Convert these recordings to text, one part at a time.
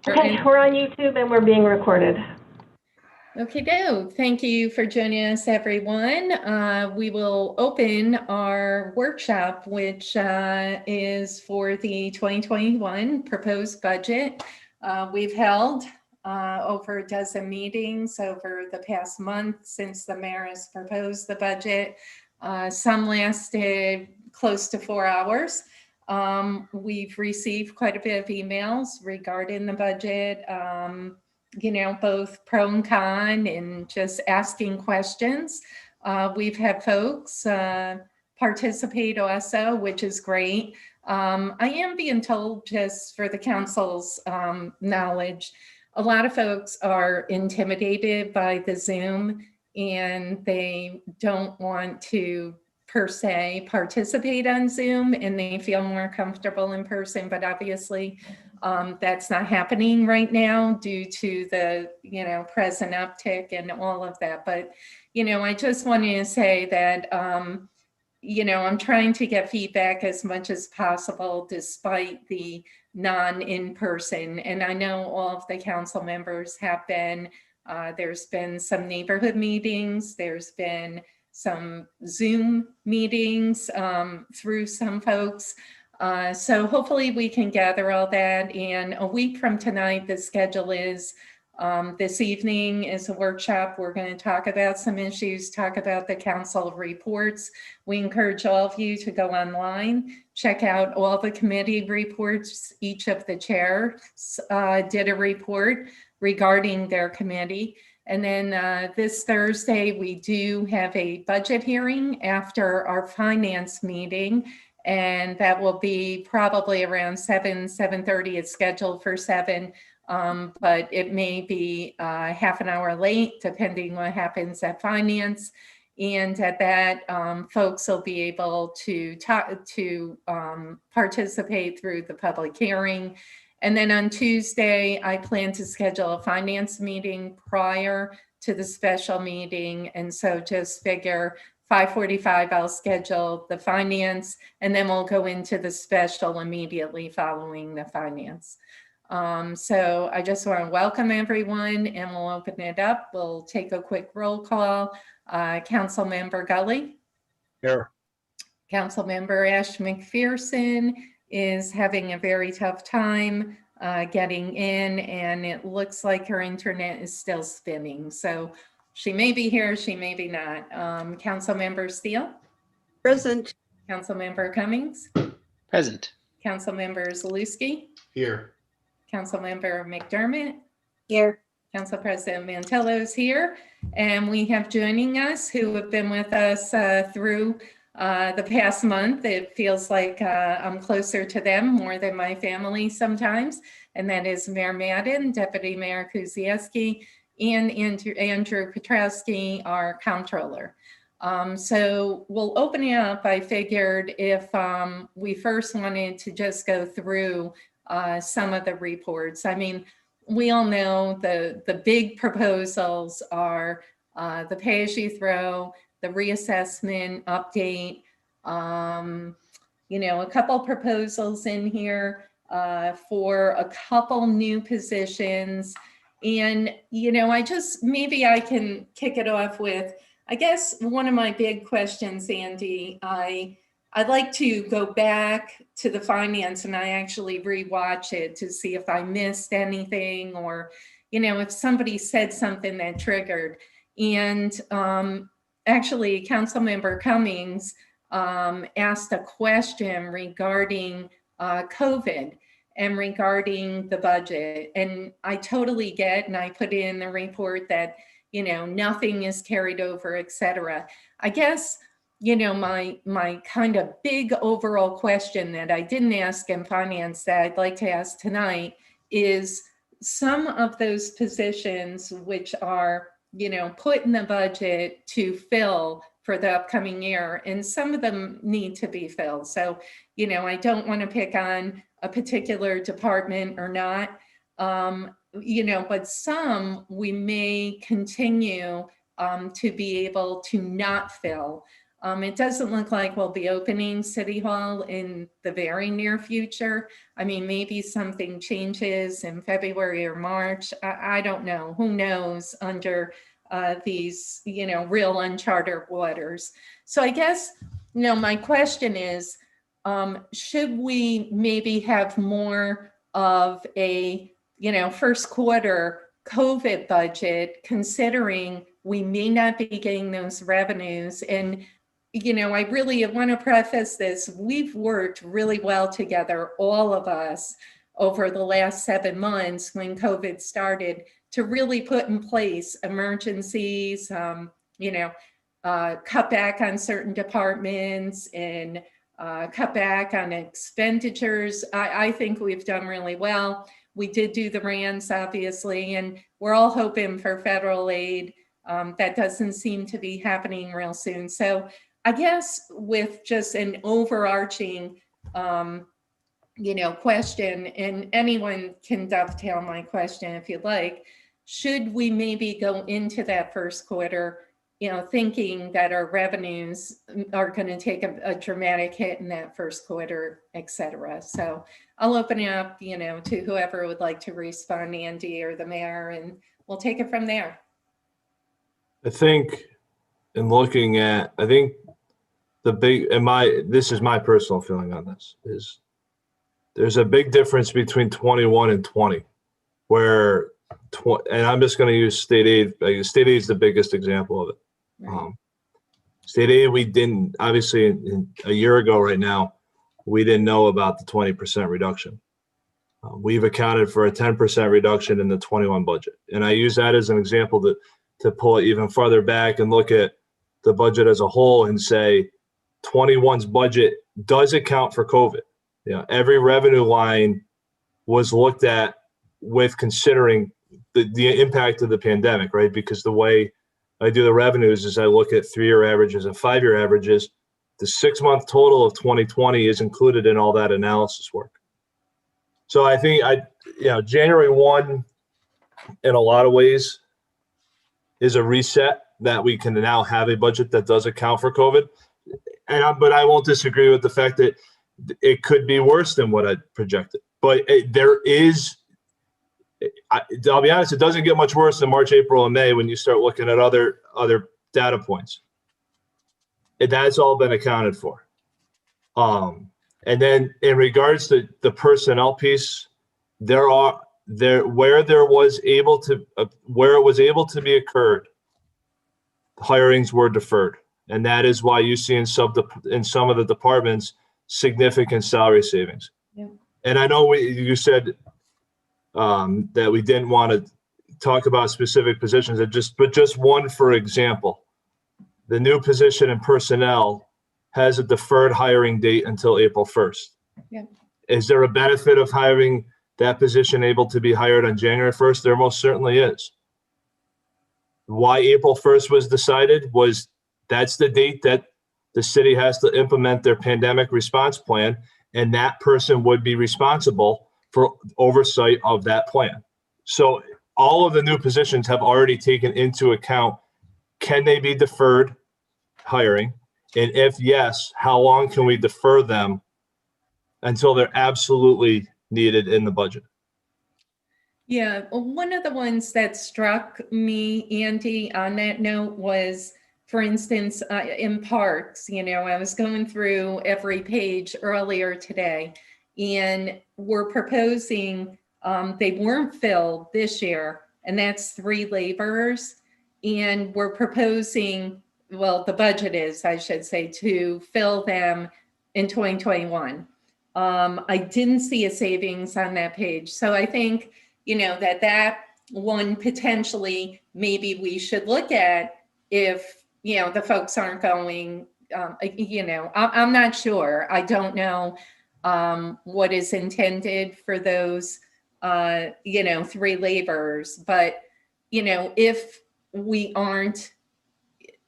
Okay, we're on YouTube and we're being recorded. Okay, thank you for joining us, everyone. We will open our workshop, which is for the 2021 proposed budget. We've held over a dozen meetings over the past month since the mayor has proposed the budget. Some lasted close to 4 hours. We've received quite a bit of emails regarding the budget. Both pro and con and just asking questions. We've had folks participate also, which is great. I am being told, just for the council's knowledge, a lot of folks are intimidated by the Zoom and they don't want to per se participate on Zoom and they feel more comfortable in person, but obviously that's not happening right now due to the, present uptick and all of that. But, I just wanted to say that, I'm trying to get feedback as much as possible despite the non-in-person. And I know all of the council members have been, there's been some neighborhood meetings, there's been some Zoom meetings through some folks. So hopefully we can gather all that. And a week from tonight, the schedule is this evening is a workshop. We're going to talk about some issues, talk about the council reports. We encourage all of you to go online, check out all the committee reports. Each of the chairs did a report regarding their committee. And then this Thursday, we do have a budget hearing after our finance meeting. And that will be probably around 7:30. It's scheduled for 7, but it may be half an hour late, depending what happens at finance. And at that, folks will be able to participate through the public hearing. And then on Tuesday, I plan to schedule a finance meeting prior to the special meeting. And so just figure 5:45, I'll schedule the finance, and then we'll go into the special immediately following the finance. So I just want to welcome everyone, and we'll open it up. We'll take a quick roll call. Councilmember Gully. Here. Councilmember Ash McPherson is having a very tough time getting in, and it looks like her internet is still spinning. So she may be here, she may be not. Councilmember Steele? Present. Councilmember Cummings? Present. Councilmember Zalewski? Here. Councilmember McDermott? Here. Council President Mantello is here. And we have joining us who have been with us through the past month. It feels like I'm closer to them more than my family sometimes. And that is Mayor Madden, Deputy Mayor Kuziewski, and Andrew Petrowski, our comptroller. So we'll open it up. I figured if we first wanted to just go through some of the reports. I mean, we all know the big proposals are the pay-as-you-throw, the reassessment update, a couple proposals in here for a couple new positions. And, maybe I can kick it off with, I guess, one of my big questions, Andy. I'd like to go back to the finance and I actually rewatch it to see if I missed anything or, if somebody said something that triggered. And actually, Councilmember Cummings asked a question regarding COVID and regarding the budget. And I totally get, and I put in the report that, nothing is carried over, et cetera. I guess, my kind of big overall question that I didn't ask in finance that I'd like to ask tonight is some of those positions which are, put in the budget to fill for the upcoming year, and some of them need to be filled. So, I don't want to pick on a particular department or not, but some we may continue to be able to not fill. It doesn't look like we'll be opening City Hall in the very near future. I mean, maybe something changes in February or March. I don't know. Who knows under these, real uncharted waters. So I guess, my question is, should we maybe have more of a, first quarter COVID budget, considering we may not be getting those revenues? And I really want to preface this. We've worked really well together, all of us, over the last 7 months when COVID started, to really put in place emergencies, cut back on certain departments and cut back on expenditures. I think we've done really well. We did do the RANs, obviously, and we're all hoping for federal aid. That doesn't seem to be happening real soon. So I guess with just an overarching, question, and anyone can dovetail my question if you'd like, should we maybe go into that first quarter, thinking that our revenues are going to take a dramatic hit in that first quarter, et cetera? So I'll open it up, to whoever would like to respond, Andy or the mayor, and we'll take it from there. I think this is my personal feeling on this, is there's a big difference between 21 and 20, where, and I'm just going to use state aid. State aid is the biggest example of it. Right. State aid, we didn't, obviously a year ago right now, we didn't know about the 20% reduction. We've accounted for a 10% reduction in the 21 budget. And I use that as an example to pull it even farther back and look at the budget as a whole and say 21's budget does account for COVID. Every revenue line was looked at with considering the impact of the pandemic, right? Because the way I do the revenues is I look at 3-year averages and 5-year averages. The 6-month total of 2020 is included in all that analysis work. So I think January 1, in a lot of ways, is a reset that we can now have a budget that does account for COVID. But I won't disagree with the fact that it could be worse than what I projected. But I'll be honest, it doesn't get much worse than March, April, and May when you start looking at other data points. That's all been accounted for. And then in regards to the personnel piece, where it was able to be occurred, hirings were deferred. And that is why you see in some of the departments significant salary savings. Yeah. And I know you said that we didn't want to talk about specific positions, but just one, for example, the new position in personnel has a deferred hiring date until April 1st. Yeah. Is there a benefit of having that position able to be hired on January 1st? There most certainly is. Why April 1st was decided was that's the date that the city has to implement their pandemic response plan, and that person would be responsible for oversight of that plan. So all of the new positions have already taken into account, can they be deferred hiring? And if yes, how long can we defer them until they're absolutely needed in the budget? Yeah, one of the ones that struck me, Andy, on that note was, for instance, in parks, I was going through every page earlier today, and we're proposing, they weren't filled this year, and that's 3 laborers. And we're proposing, well, the budget is, I should say, to fill them in 2021. I didn't see a savings on that page. So I think, that one potentially maybe we should look at if, the folks aren't going, I'm not sure. I don't know what is intended for those, 3 laborers. But, if we aren't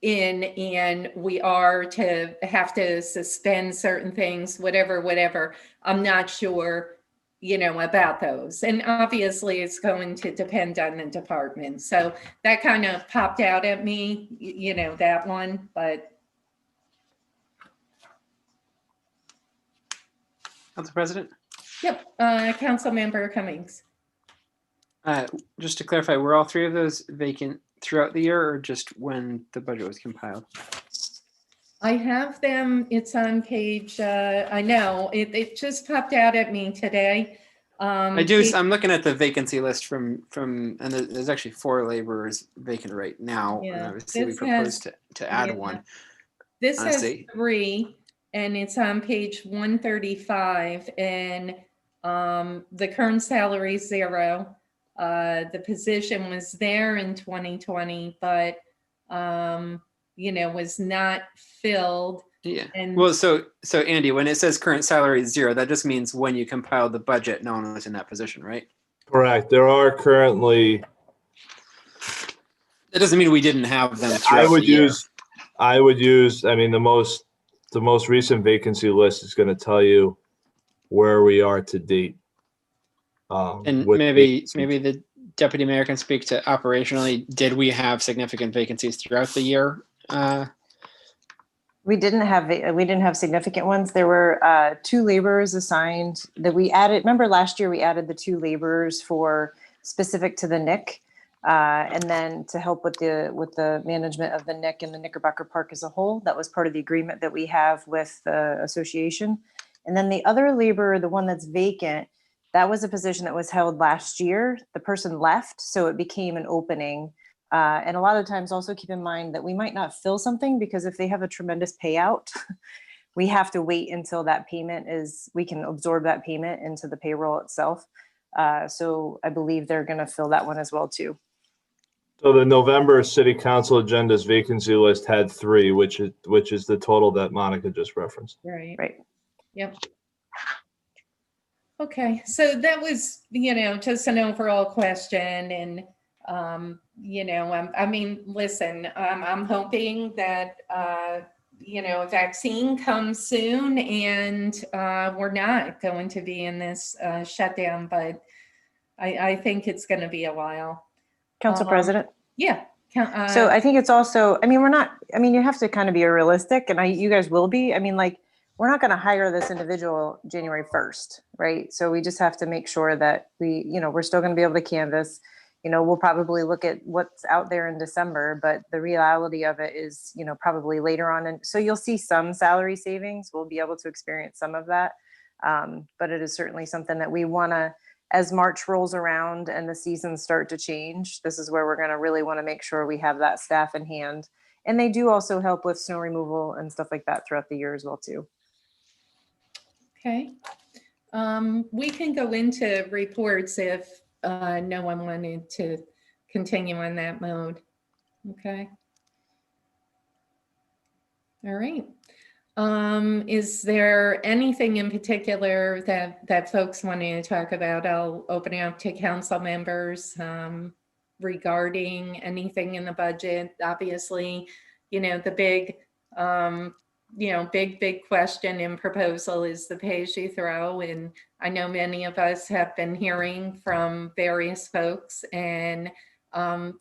in and we are to have to suspend certain things, whatever, I'm not sure, about those. And obviously it's going to depend on the department. So that kind of popped out at me, that one, but. Council President, Yep, Councilmember Cummings. just to clarify, were all three of those vacant throughout the year or just when the budget was compiled? I have them, it's on page, I know, it just popped out at me today. I'm looking at the vacancy list from, and there's actually 4 laborers vacant right now. And Yeah, obviously we this proposed to add yeah. one. This has Honestly. 3, and it's on page 135, and the current salary is 0. The position was there in 2020, but was not filled. Yeah. And Well, so Andy, when it says current salary is 0, that just means when you compiled the budget, no one was in that position, right? Correct. There are currently, That doesn't mean we didn't have them I throughout would the year. use, I mean, the most recent vacancy list is going to tell you where we are to date. And with maybe vacancies. the deputy mayor can speak to operationally, did we have significant vacancies throughout the year? We didn't have significant ones. There were 2 laborers assigned that we added. Remember last year we added the 2 laborers for specific to the NIC, and then to help with the management of the NIC and the Knickerbocker Park as a whole. That was part of the agreement that we have with the association. And then the other laborer, the one that's vacant, that was a position that was held last year. The person left, so it became an opening. And a lot of times also keep in mind that we might not fill something because if they have a tremendous payout, we have to wait until that payment we can absorb that payment into the payroll itself. So I believe they're going to fill that one as well too. So the November city council agenda's vacancy list had 3, which is the total that Monica just referenced. right. Yep. Okay, so that was, just an overall question, and listen, I'm hoping that, a vaccine comes soon and we're not going to be in this shutdown, but I think it's going to be a while. Council President? Yeah. So I think it's also, you have to kind of be realistic, and you guys will be. We're not going to hire this individual January 1st, right? So we just have to make sure that we're still going to be able to canvass. We'll probably look at what's out there in December, but the reality of it is, probably later on. And so you'll see some salary savings. We'll be able to experience some of that. But it is certainly something that we want to, as March rolls around and the seasons start to change, this is where we're going to really want to make sure we have that staff in hand. And they do also help with snow removal and stuff like that throughout the year as well, too. Okay. We can go into reports if no one wanted to continue on that mode. Okay. All right. Is there anything in particular that folks wanted to talk about? I'll open it up to council members regarding anything in the budget. Obviously, the big big question and proposal is the pay-as-you-throw. And I know many of us have been hearing from various folks and, on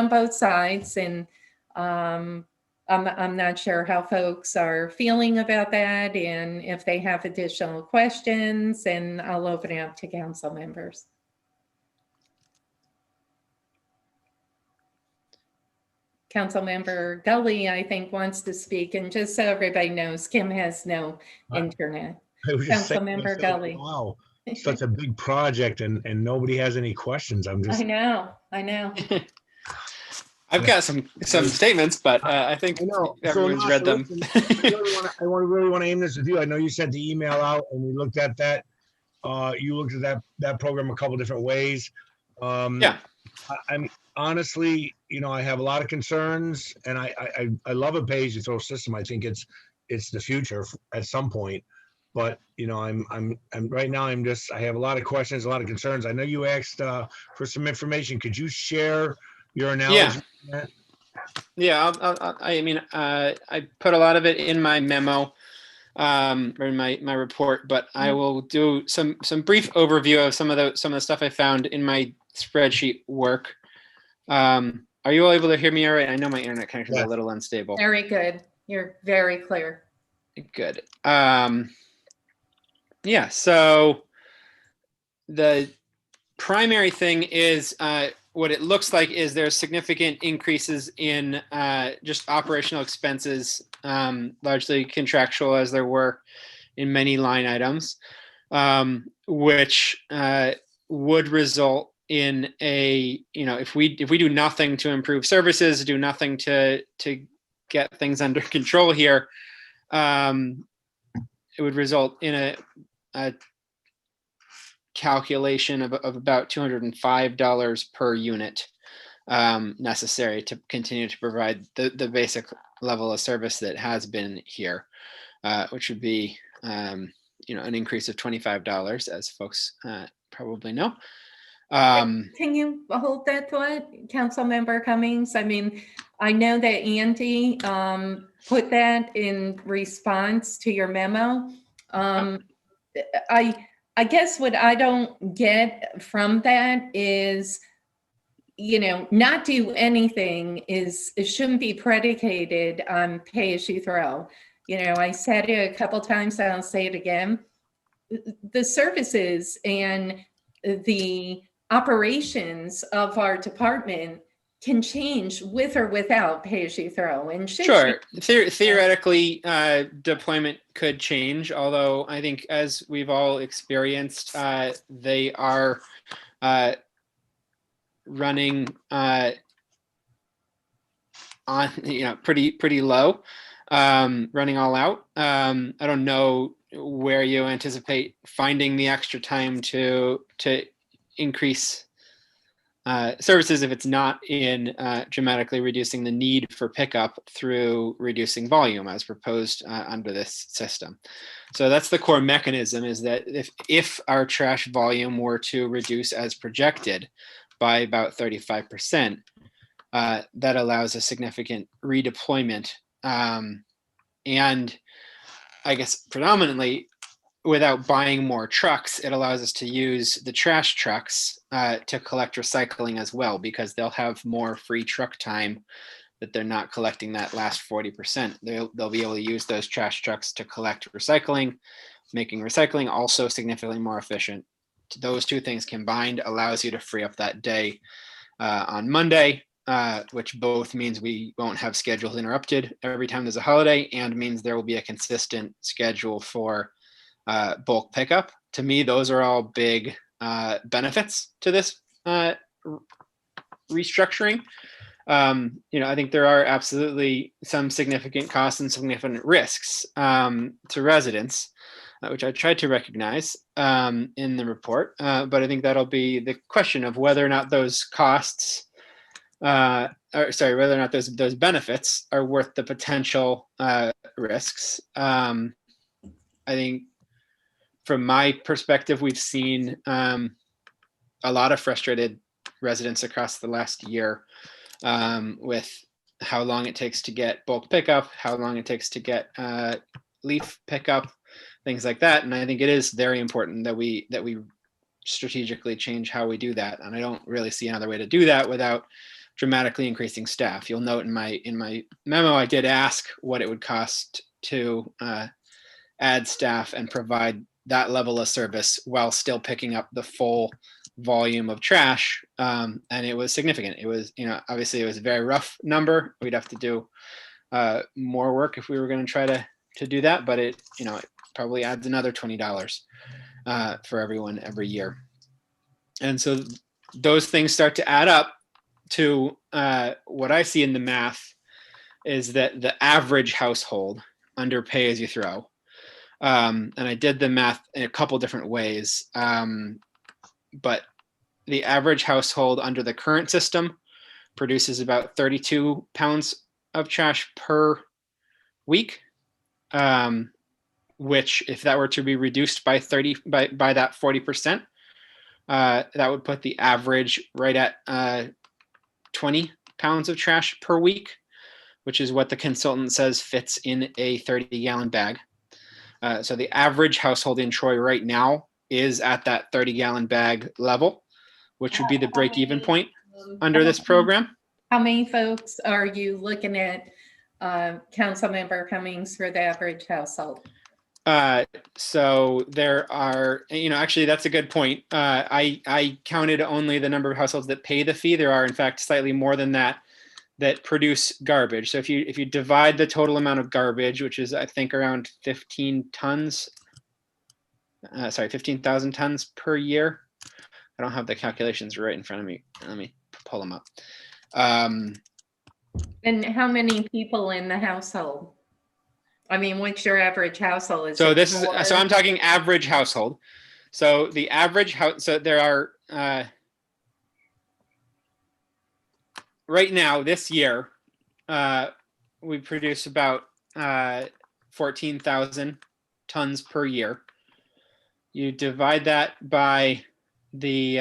both sides. And I'm not sure how folks are feeling about that and if they have additional questions, and I'll open it up to council members. Councilmember Gully, I think, wants to speak, and just so everybody knows, Kim has no internet. I was just saying to Councilmember myself, Gully. wow, such a big project and nobody has any questions. I'm just, I know. I've got some statements, but I think I know. everyone's So, read them. I really want to aim this with you. I know you sent the email out and we looked at that. You looked at that program a couple different ways. Yeah. I'm honestly, I have a lot of concerns, and I love a pay-as-you-throw system. I think it's the future at some point. But I'm right now. I have a lot of questions, a lot of concerns. I know you asked for some information. Could you share your analogy? Yeah. I put a lot of it in my memo, or in my report, but I will do some brief overview of some of the stuff I found in my spreadsheet work. Are you all able to hear me all right? I know my internet connection is a little unstable. Very good. You're very clear. Good. Yeah, so the primary thing is what it looks like is there's significant increases in just operational expenses, largely contractual as there were in many line items, which would result in a, if we do nothing to improve services, do nothing to get things under control here, it would result in a calculation of about $205 per unit necessary to continue to provide the basic level of service that has been here, which would be an increase of $25, as folks probably know. Can you hold that thought, Councilmember Cummings? I mean, I know that Andy put that in response to your memo. I guess what I don't get from that is, not do anything it shouldn't be predicated on pay as you throw. I said it a couple times, I'll say it again. The services and the operations of our department can change with or without pay as you throw, and sure, theoretically, deployment could change. Although I think, as we've all experienced, they are running on pretty low, running all out. I don't know where you anticipate finding the extra time to increase services if it's not in dramatically reducing the need for pickup through reducing volume as proposed under this system. So that's the core mechanism, is that if our trash volume were to reduce as projected by about 35%, that allows a significant redeployment. And I guess predominantly, without buying more trucks, it allows us to use the trash trucks to collect recycling as well, because they'll have more free truck time that they're not collecting that last 40%. They'll be able to use those trash trucks to collect recycling, making recycling also significantly more efficient. Those two things combined allows you to free up that day on Monday, which both means we won't have schedules interrupted every time there's a holiday, and means there will be a consistent schedule for bulk pickup. To me, those are all big benefits to this restructuring. I think there are absolutely some significant costs and significant risks to residents, which I tried to recognize in the report. But I think that'll be the question of whether or not those costs, whether or not those benefits are worth the potential risks. I think, from my perspective, we've seen a lot of frustrated residents across the last year with how long it takes to get bulk pickup, how long it takes to get leaf pickup, things like that. And I think it is very important that we strategically change how we do that. And I don't really see another way to do that without dramatically increasing staff. You'll note in my memo, I did ask what it would cost to add staff and provide that level of service while still picking up the full volume of trash. And it was significant. It was, obviously it was a very rough number. We'd have to do more work if we were going to try to do that, but it probably adds another $20 for everyone every year. And so those things start to add up to what I see in the math is that the average household under pay as you throw, and I did the math in a couple different ways, but the average household under the current system produces about 32 pounds of trash per week, which, if that were to be reduced by that 40%, that would put the average right at 20 pounds of trash per week, which is what the consultant says fits in a 30-gallon bag. So the average household in Troy right now is at that 30-gallon bag level, which would be the break-even point under this program. How many folks are you looking at, Councilmember Cummings, for the average household? So there are, actually, that's a good point. I counted only the number of households that pay the fee. There are, in fact, slightly more than that produce garbage. So if you divide the total amount of garbage, which is I think around 15 tons, 15,000 tons per year. I don't have the calculations right in front of me. Let me pull them up. And how many people in the household? I mean, what's your average household? Is So it this is, four? so I'm talking average household. So the average house, so there are, right now this year, we produce about 14,000 tons per year. You divide that by the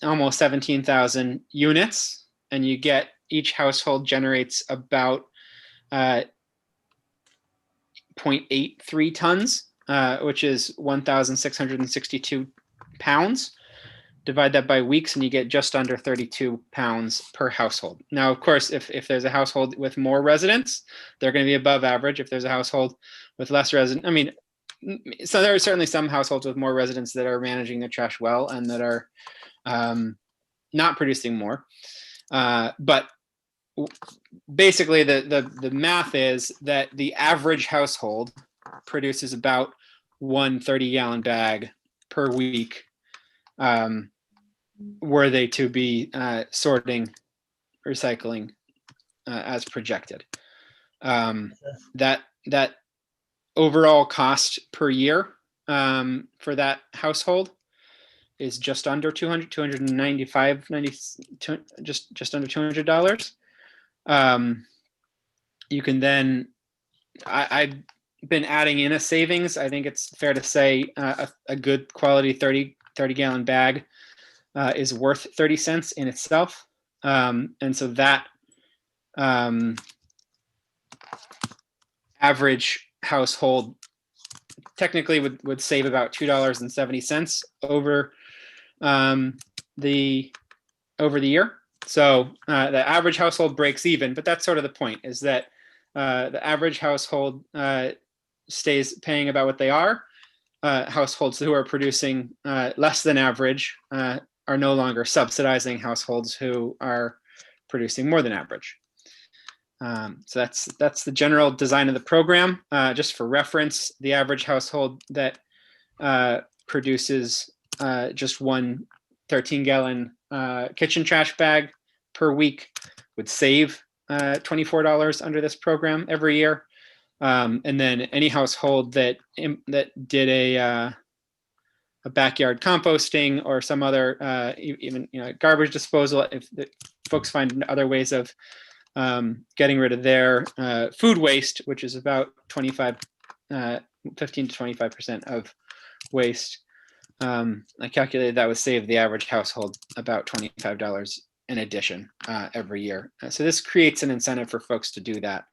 almost 17,000 units, and you get each household generates about 0.83 tons, which is 1,662 pounds. Divide that by weeks, and you get just under 32 pounds per household. Now, of course, if there's a household with more residents, they're going to be above average. If there's a household with less residents, I mean, so there are certainly some households with more residents that are managing their trash well and that are not producing more. But basically, the math is that the average household produces about 1 30-gallon bag per week, were they to be sorting, recycling as projected. That overall cost per year for that household is just under 295, just under $200. You can then, I've been adding in a savings. I think it's fair to say a good quality 30-gallon bag is worth 30 cents in itself. And so that average household technically would save about $2.70 over the year. So the average household breaks even, but that's sort of the point, is that the average household stays paying about what they are. Households who are producing less than average are no longer subsidizing households who are producing more than average. So that's the general design of the program. Just for reference, the average household that produces just one 13-gallon kitchen trash bag per week would save $24 under this program every year. And then any household that did a backyard composting or some other even garbage disposal, if folks find other ways of getting rid of their food waste, which is about 15 to 25% of waste. I calculated that would save the average household about $25 in addition every year. So this creates an incentive for folks to do that.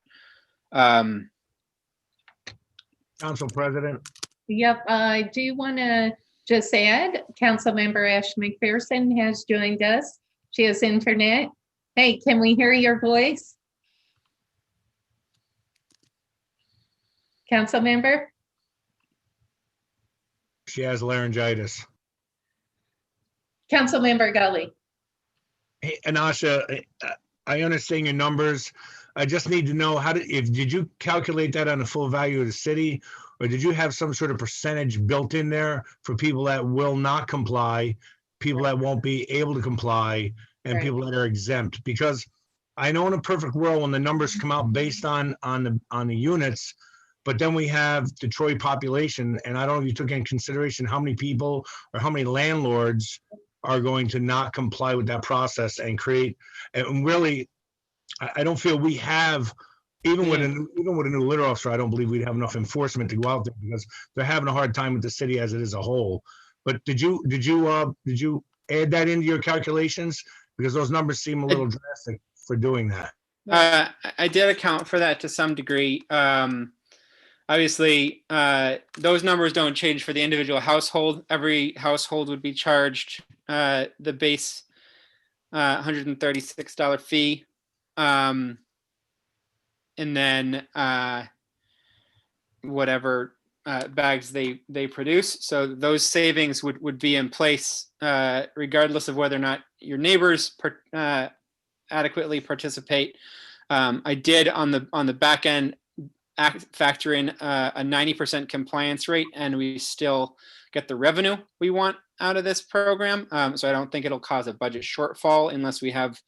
Council President. Yep, I do want to just add, Councilmember Ash McPherson has joined us. She has internet. Hey, can we hear your voice? Councilmember? She has laryngitis. Councilmember Gully. Hey, Anasha, I understand your numbers. I just need to know did you calculate that on the full value of the city, or did you have some sort of percentage built in there for people that will not comply, people that won't be able to comply, and Right. people that are exempt? Because I know in a perfect world, when the numbers come out based on the units, but then we have Detroit population, and I don't know if you took in consideration how many people or how many landlords are going to not comply with that process and create, and really, I don't feel we have, even with a new litter officer, I don't believe we'd have enough enforcement to go out there, because they're having a hard time with the city as it is a whole. But did you add that into your calculations? Because those numbers seem a little drastic for doing that. I did account for that to some degree. Obviously, those numbers don't change for the individual household. Every household would be charged the base $136 fee. And then whatever bags they produce. So those savings would be in place regardless of whether or not your neighbors adequately participate. I did on the back end factor in a 90% compliance rate, and we still get the revenue we want out of this program. So I don't think it'll cause a budget shortfall unless we have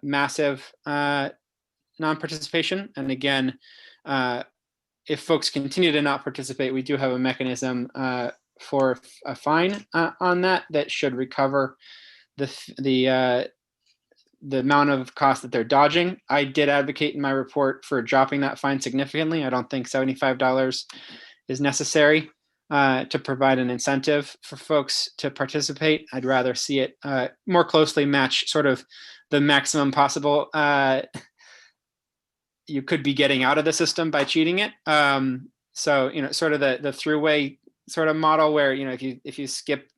massive non-participation. And again, if folks continue to not participate, we do have a mechanism for a fine on that should recover the amount of cost that they're dodging. I did advocate in my report for dropping that fine significantly. I don't think $75 is necessary to provide an incentive for folks to participate. I'd rather see it more closely match sort of the maximum possible you could be getting out of the system by cheating it. So, sort of the throughway sort of model where, if you skip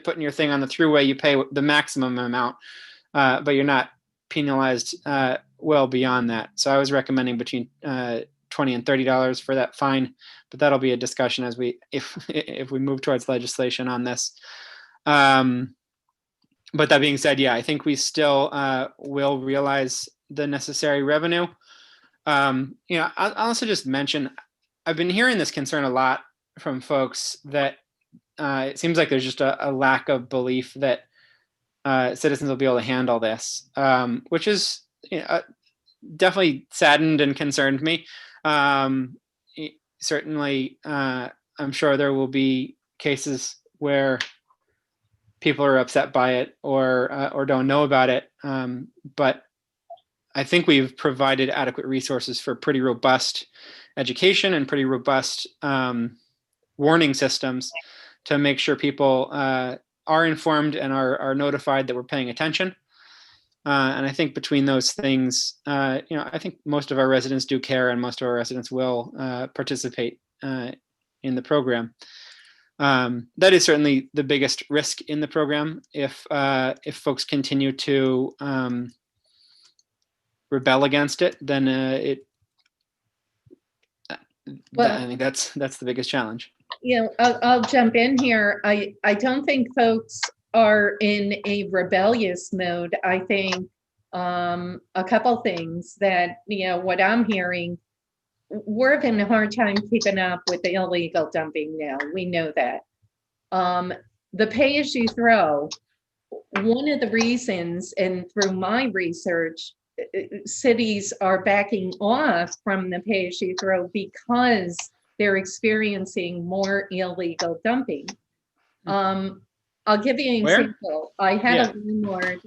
putting your thing on the throughway, you pay the maximum amount. But you're not penalized well beyond that. So I was recommending between $20 and $30 for that fine, but that'll be a discussion as if we move towards legislation on this. But that being said, yeah, I think we still will realize the necessary revenue. I'll also just mention, I've been hearing this concern a lot from folks that it seems like there's just a lack of belief that citizens will be able to handle this, which is definitely saddened and concerned me. Certainly, I'm sure there will be cases where people are upset by it or don't know about it. But I think we've provided adequate resources for pretty robust education and pretty robust warning systems to make sure people are informed and are notified that we're paying attention. And I think between those things, I think most of our residents do care, and most of our residents will participate in the program. That is certainly the biggest risk in the program. If folks continue to rebel against it, then I think that's the biggest challenge. I'll jump in here. I don't think folks are in a rebellious mode. I think a couple things that, what I'm hearing, we're having a hard time keeping up with the illegal dumping now. We know that. The pay as you throw, one of the reasons, and through my research, cities are backing off from the pay as you throw because they're experiencing more illegal dumping. I'll give you an example. I had a landlord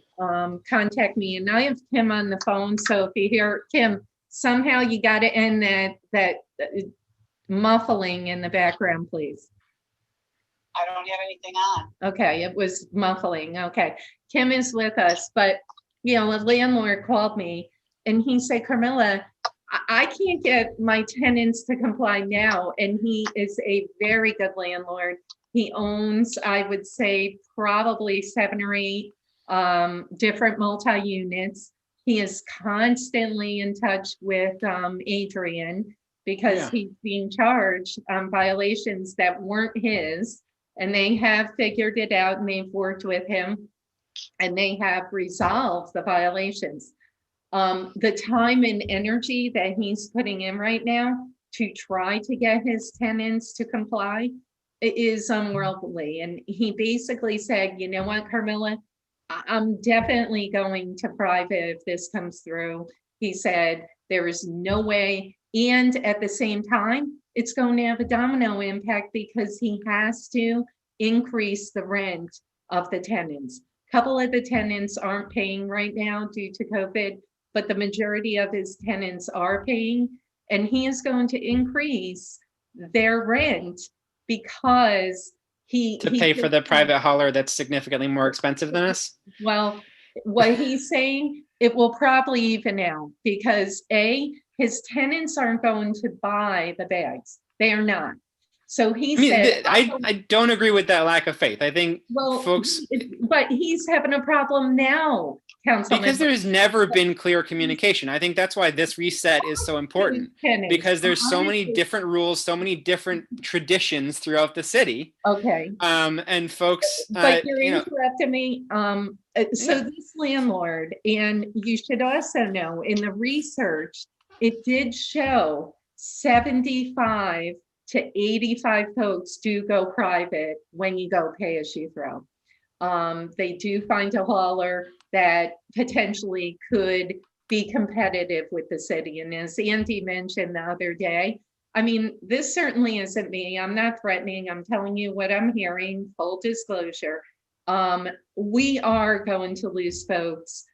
contact me, and I have Kim on the phone. So if you hear Kim, somehow you got to end that muffling in the background, please. I don't have anything on. Okay, it was muffling. Okay, Kim is with us, but a landlord called me and he said, Carmilla, I can't get my tenants to comply now. And he is a very good landlord. He owns, I would say, probably 7 or 8 different multi-units. He is constantly in touch with Adrian because he's being charged on violations that weren't his. And they have figured it out, and they've worked with him, and they have resolved the violations. The time and energy that he's putting in right now to try to get his tenants to comply is unworldly. And he basically said, you know what, Carmilla, I'm definitely going to private if this comes through. He said, there is no way. And at the same time, it's going to have a domino impact because he has to increase the rent of the tenants. A couple of the tenants aren't paying right now due to COVID, but the majority of his tenants are paying, and he is going to increase their rent because he pay for the private hauler that's significantly more expensive than us. Well, what he's saying, it will probably even out because his tenants aren't going to buy the bags. They are not. So he said, I don't agree with that lack of faith. I think folks, but he's having a problem now. Council Because there's never been clear communication. I think that's why this reset is so important, because there's so many different rules, so many different traditions throughout the city. Okay. And folks, But you're you know, interrupting me. So this landlord, and you should also know in the research, it did show 75 to 85 folks do go private when you go pay as you throw. They do find a hauler that potentially could be competitive with the city. And as Andy mentioned the other day, I mean, this certainly isn't me. I'm not threatening. I'm telling you what I'm hearing, full disclosure. We are going to lose folks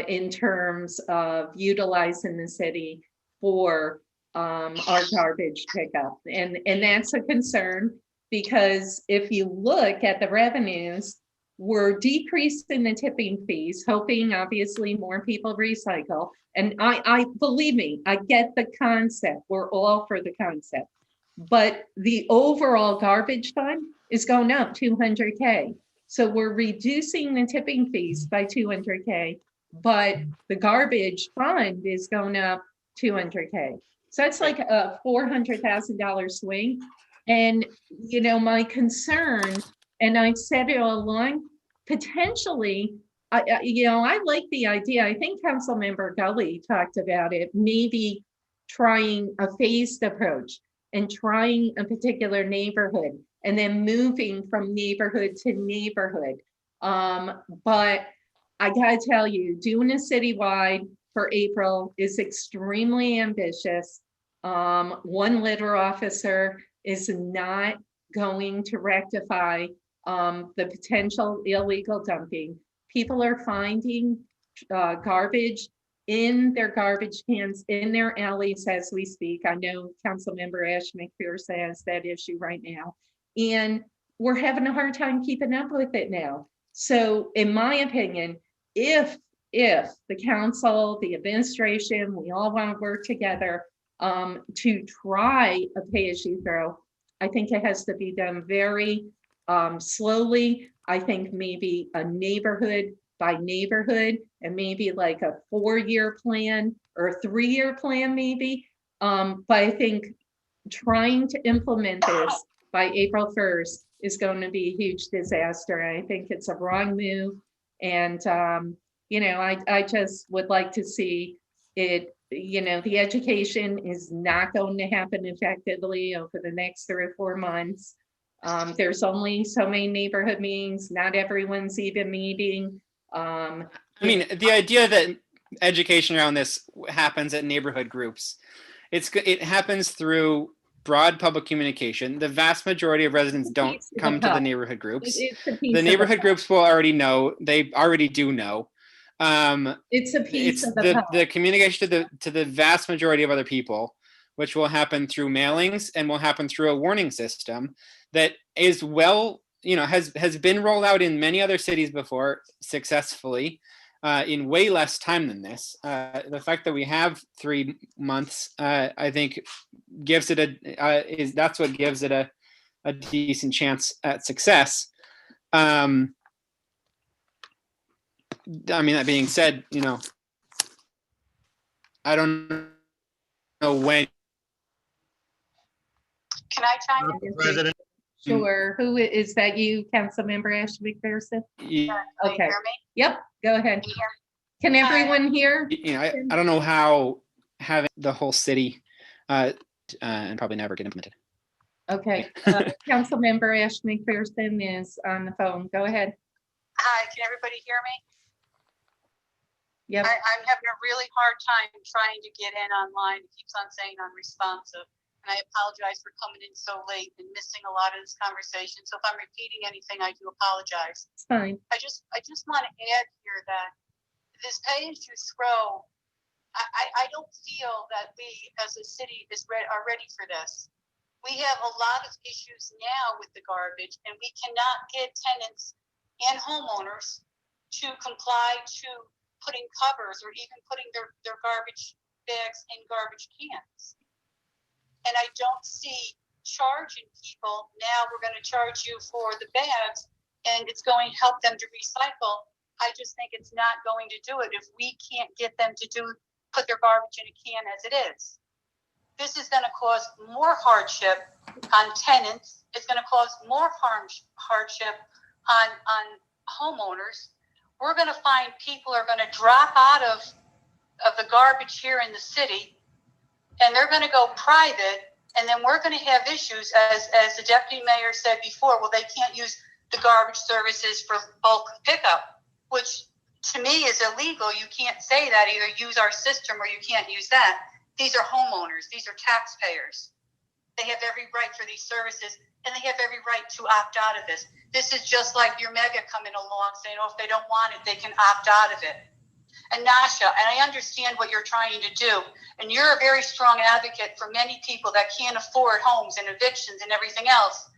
in terms of utilizing the city for our garbage pickup. And that's a concern, because if you look at the revenues, we're decreasing the tipping fees, hoping obviously more people recycle. And I believe me, I get the concept. We're all for the concept. But the overall garbage fund is going up 200K. So we're reducing the tipping fees by 200K, but the garbage fund is going up 200K. So that's like a $400,000 swing. And, you know, my concern, and I've said it all along, potentially, I like the idea. I think Councilmember Gully talked about it, maybe trying a phased approach and trying a particular neighborhood and then moving from neighborhood to neighborhood. But I gotta tell you, doing a citywide for April is extremely ambitious. One litter officer is not going to rectify the potential illegal dumping. People are finding garbage in their garbage cans, in their alleys as we speak. I know Councilmember Ash McPherson has that issue right now. And we're having a hard time keeping up with it now. So in my opinion, if the council, the administration, we all want to work together to try a pay-as-you-throw, I think it has to be done very slowly. I think maybe a neighborhood by neighborhood, and maybe like a 4-year plan or a 3-year plan maybe. But I think trying to implement this by April 1st is going to be a huge disaster. I think it's a wrong move. And, you know, I just would like to see it, you know, the education is not going to happen effectively over the next 3 or 4 months. There's only so many neighborhood meetings. Not everyone's even meeting. I mean, the idea that education around this happens at neighborhood groups, it happens through broad public communication. The vast majority of residents don't come to the neighborhood groups. The neighborhood groups will already know. They already do know. It's a piece of the communication to the vast majority of other people, which will happen through mailings and will happen through a warning system that is has been rolled out in many other cities before successfully in way less time than this. The fact that we have 3 months, I think, gives it that's what gives it a decent chance at success. I mean, that being said, you know, I don't know when. Can I chime in? President. Sure. Who is that? You, Councilmember Ash McPherson? Yeah. Can Okay. you hear me? Yep. Go ahead. Can you hear me? Can everyone hear? You know, I don't know how having the whole city and probably never get implemented. Okay. Councilmember Ash McPherson is on the phone. Go ahead. Hi, can everybody hear me? Yep. I'm having a really hard time trying to get in online. It keeps on saying unresponsive. And I apologize for coming in so late and missing a lot of this conversation. So if I'm repeating anything, I do apologize. It's fine. I just want to add here that this pay-as-you-throw, I don't feel that we as a city are ready for this. We have a lot of issues now with the garbage, and we cannot get tenants and homeowners to comply to putting covers or even putting their garbage bags in garbage cans. And I don't see charging people, now we're going to charge you for the bags and it's going to help them to recycle. I just think it's not going to do it if we can't get them to put their garbage in a can as it is. This is going to cause more hardship on tenants. It's going to cause more hardship on homeowners. We're going to find people are going to drop out of the garbage here in the city, and they're going to go private, and then we're going to have issues, as the deputy mayor said before. Well, they can't use the garbage services for bulk pickup, which to me is illegal. You can't say that. Either use our system or you can't use that. These are homeowners. These are taxpayers. They have every right for these services, and they have every right to opt out of this. This is just like your mega coming along saying, oh, if they don't want it, they can opt out of it. And Nasha, and I understand what you're trying to do, and you're a very strong advocate for many people that can't afford homes and evictions and everything else.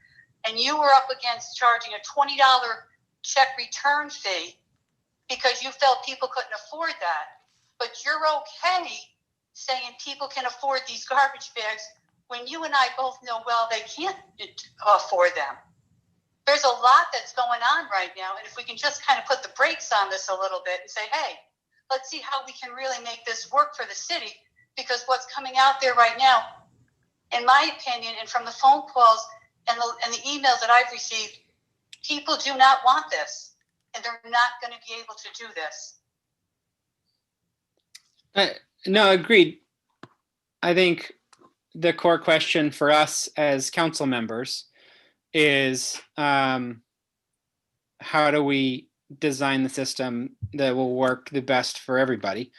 And you were up against charging a $20 check return fee because you felt people couldn't afford that. But you're okay saying people can afford these garbage bags when you and I both know well they can't afford them. There's a lot that's going on right now, and if we can just kind of put the brakes on this a little bit and say, hey, let's see how we can really make this work for the city, because what's coming out there right now, in my opinion, and from the phone calls and the emails that I've received, people do not want this, and they're not going to be able to do this. No, agreed. I think the core question for us as council members is how do we design the system that will work the best for everybody?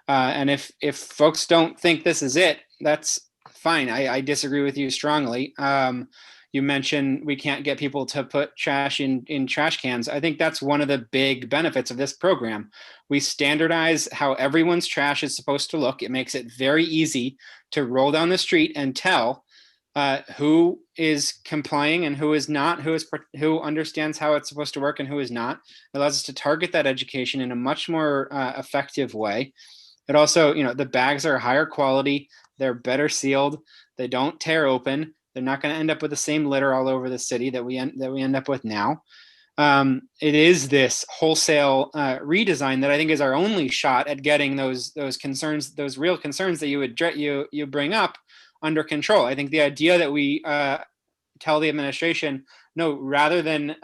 And if folks don't think this is it, that's fine. I disagree with you strongly. You mentioned we can't get people to put trash in trash cans. I think that's one of the big benefits of this program. We standardize how everyone's trash is supposed to look. It makes it very easy to roll down the street and tell who is complying and who is not, who understands how it's supposed to work and who is not. It allows us to target that education in a much more effective way. It also, the bags are higher quality. They're better sealed. They don't tear open. They're not going to end up with the same litter all over the city that we end up with now. It is this wholesale redesign that I think is our only shot at getting those concerns, those real concerns that you bring up, under control. I think the idea that we tell the administration, no, rather than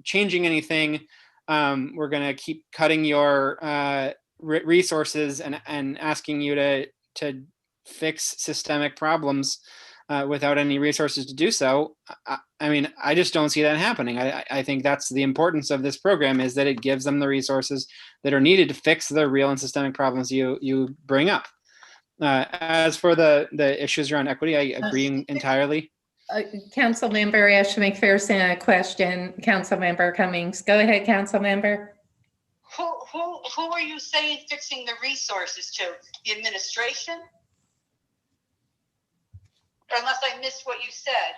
changing anything, we're going to keep cutting your resources and asking you to fix systemic problems without any resources to do so. I just don't see that happening. I think that's the importance of this program, is that it gives them the resources that are needed to fix the real and systemic problems you bring up. As for the issues around equity, I agree entirely. Councilmember Ashton McPherson, a question. Councilmember Cummings. Go ahead, Councilmember. Who are you saying fixing the resources to? The administration? Or unless I missed what you said.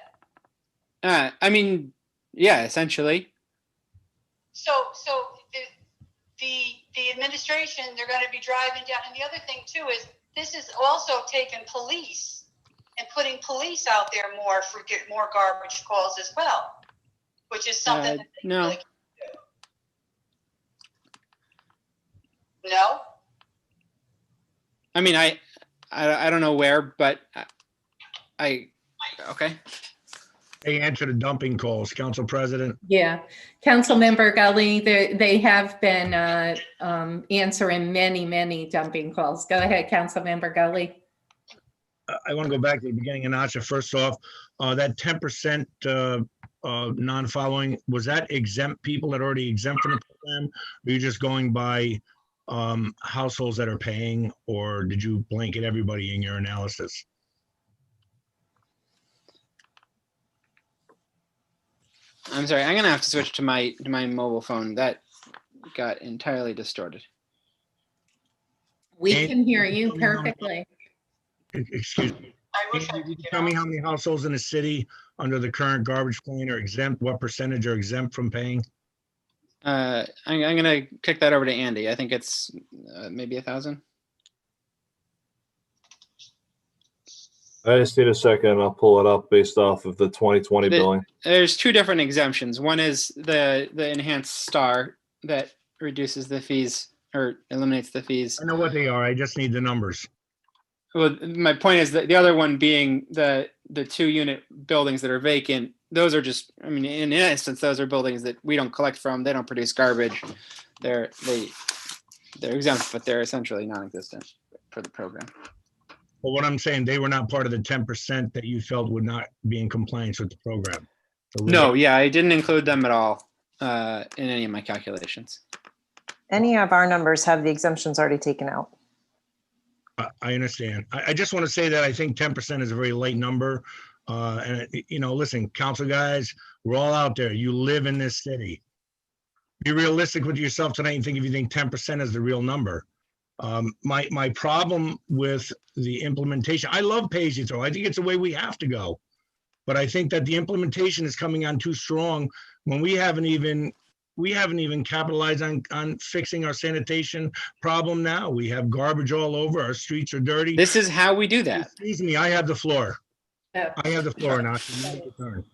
Yeah, essentially. So the administration, they're going to be driving down. And the other thing too is this is also taking police and putting police out there more for get more garbage calls as well, which is something that they no. really can't do. No? I don't know where, but okay. They answer the dumping calls, Council President. Yeah, Councilmember Gully, they have been answering many dumping calls. Go ahead, Councilmember Gully. I want to go back to the beginning of Nasha. First off, that 10% non-following, was that exempt people that already exempt from the program? Or are you just going by households that are paying, or did you blanket everybody in your analysis? I'm sorry, I'm gonna have to switch to my mobile phone. That got entirely distorted. We can hear you perfectly. Excuse me. I wish I Can could you get tell me on. how many households in the city under the current garbage plan are exempt? What percentage are exempt from paying? I'm gonna kick that over to Andy. I think it's maybe 1,000. I just need a second. I'll pull it up based off of the 2020 billing. There's two different exemptions. One is the enhanced star that reduces the fees or eliminates the fees. I know what they are. I just need the numbers. Well, my point is that the other one being the 2-unit buildings that are vacant. Those are just, I mean, in an instance, those are buildings that we don't collect from. They don't produce garbage. They're exempt, but they're essentially non-existent for the program. But what I'm saying, they were not part of the 10% that you felt would not be in compliance with the program. So No, yeah, I didn't include them at all in any of my calculations. Any of our numbers have the exemptions already taken out. I understand. I just want to say that I think 10% is a very light number. And, you know, listen, council guys, we're all out there. You live in this city. Be realistic with yourself tonight and think if you think 10% is the real number. My problem with the implementation, I love pay-as-you-throw. I think it's the way we have to go. But I think that the implementation is coming on too strong when we haven't even capitalized on fixing our sanitation problem now. We have garbage all over. Our streets are dirty. This is how we do that. Excuse me, I have the floor. I have the floor now. So you make your turn.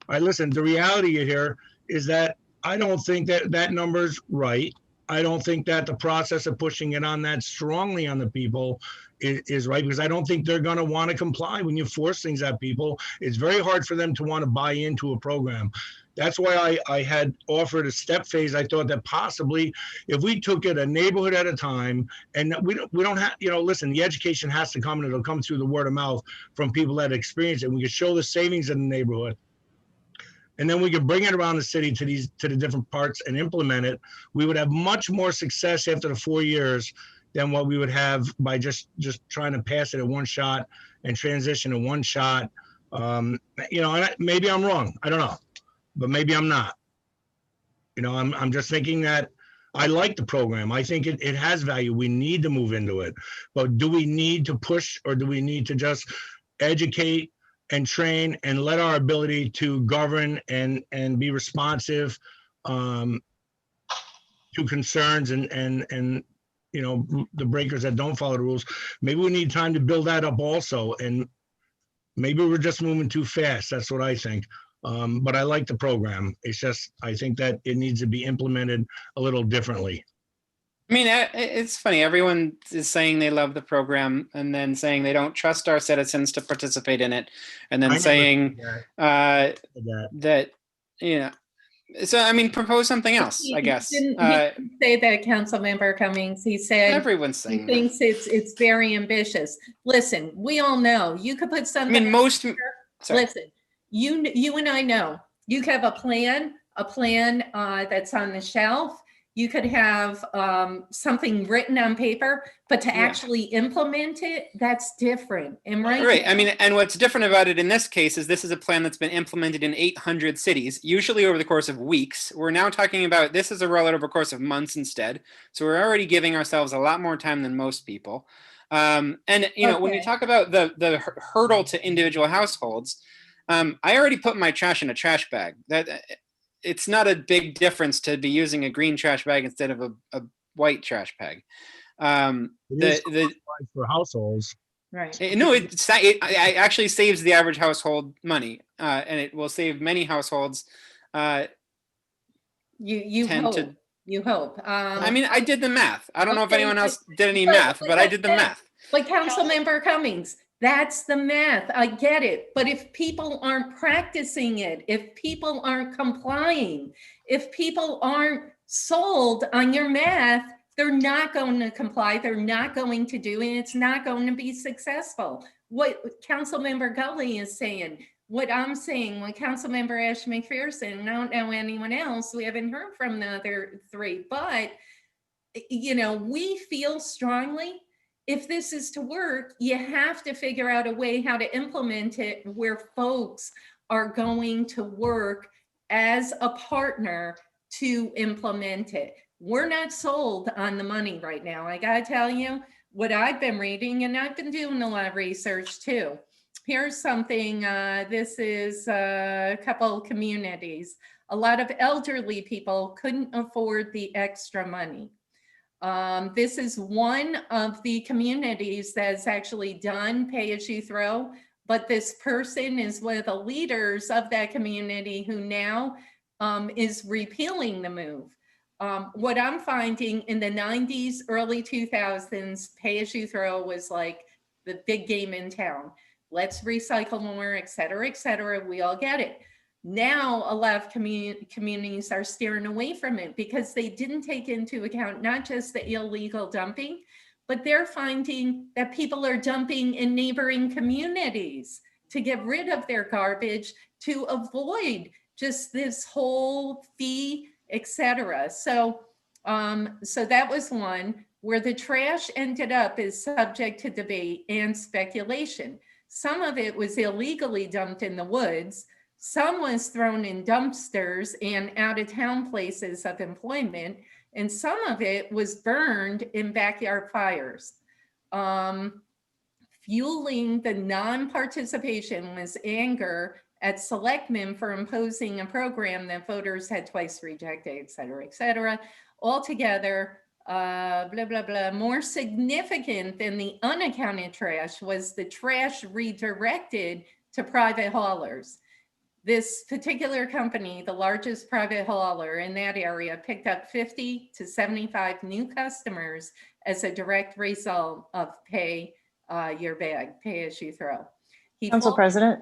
All right, listen, the reality here is that I don't think that number's right. I don't think that the process of pushing it on that strongly on the people is right, because I don't think they're going to want to comply. When you force things at people, it's very hard for them to want to buy into a program. That's why I had offered a step phase. I thought that possibly if we took it a neighborhood at a time, and we don't have, you know, listen, the education has to come, and it'll come through the word of mouth from people that experience it. We could show the savings in the neighborhood. And then we could bring it around the city to the different parts and implement it. We would have much more success after the 4 years than what we would have by just trying to pass it in one shot and transition in one shot. You know, and maybe I'm wrong. I don't know, but maybe I'm not. You know, I'm just thinking that I like the program. I think it has value. We need to move into it, but do we need to push, or do we need to just educate and train and let our ability to govern and be responsive to concerns and you know, the breakers that don't follow the rules? Maybe we need time to build that up also, and maybe we're just moving too fast. That's what I think. But I like the program. It's just, I think that it needs to be implemented a little differently. I mean, it's funny. Everyone is saying they love the program and then saying they don't trust our citizens to participate in it. And then saying that, you know, so, I mean, propose something else, I guess. He didn't say that, Councilmember Cummings. He said everyone's saying he thinks it's very ambitious. Listen, we all know you could put something. I mean, most. Sorry. Listen, you and I know you could have a plan that's on the shelf. You could have something written on paper, but to actually implement it, that's different. And right. I mean, and what's different about it in this case is this is a plan that's been implemented in 800 cities, usually over the course of weeks. We're now talking about this is a rollout over the course of months instead. So we're already giving ourselves a lot more time than most people. And you know, when you talk about the hurdle to individual households, I already put my trash in a trash bag. It's not a big difference to be using a green trash bag instead of a white trash bag. For households. Right. No, it actually saves the average household money, and it will save many households. You hope. I mean, I did the math. I don't know if anyone else did any math, but I did the math. But Councilmember Cummings, that's the math. I get it. But if people aren't practicing it, if people aren't complying, if people aren't sold on your math, they're not going to comply. They're not going to do it. It's not going to be successful. What Councilmember Gully is saying, what I'm saying, what Councilmember Ash McPherson, I don't know anyone else. We haven't heard from the other three, but you know, we feel strongly if this is to work, you have to figure out a way how to implement it where folks are going to work as a partner to implement it. We're not sold on the money right now. I gotta tell you what I've been reading, and I've been doing a lot of research too. Here's something, this is a couple of communities. A lot of elderly people couldn't afford the extra money. This is one of the communities that's actually done pay as you throw, but this person is one of the leaders of that community who now is repealing the move. What I'm finding in the 90s, early 2000s, pay as you throw was like the big game in town. Let's recycle more, et cetera, et cetera. We all get it. Now, a lot of communities are steering away from it because they didn't take into account not just the illegal dumping, but they're finding that people are dumping in neighboring communities to get rid of their garbage, to avoid just this whole fee, etc. So that was one. Where the trash ended up is subject to debate and speculation. Some of it was illegally dumped in the woods. Some was thrown in dumpsters and out of town places of employment. And some of it was burned in backyard fires. Fueling the non-participation was anger at selectmen for imposing a program that voters had twice rejected, et cetera, et cetera. Altogether, blah, blah, blah. More significant than the unaccounted trash was the trash redirected to private haulers. This particular company, the largest private hauler in that area, picked up 50 to 75 new customers as a direct result of pay your bag, pay as you throw. Council President?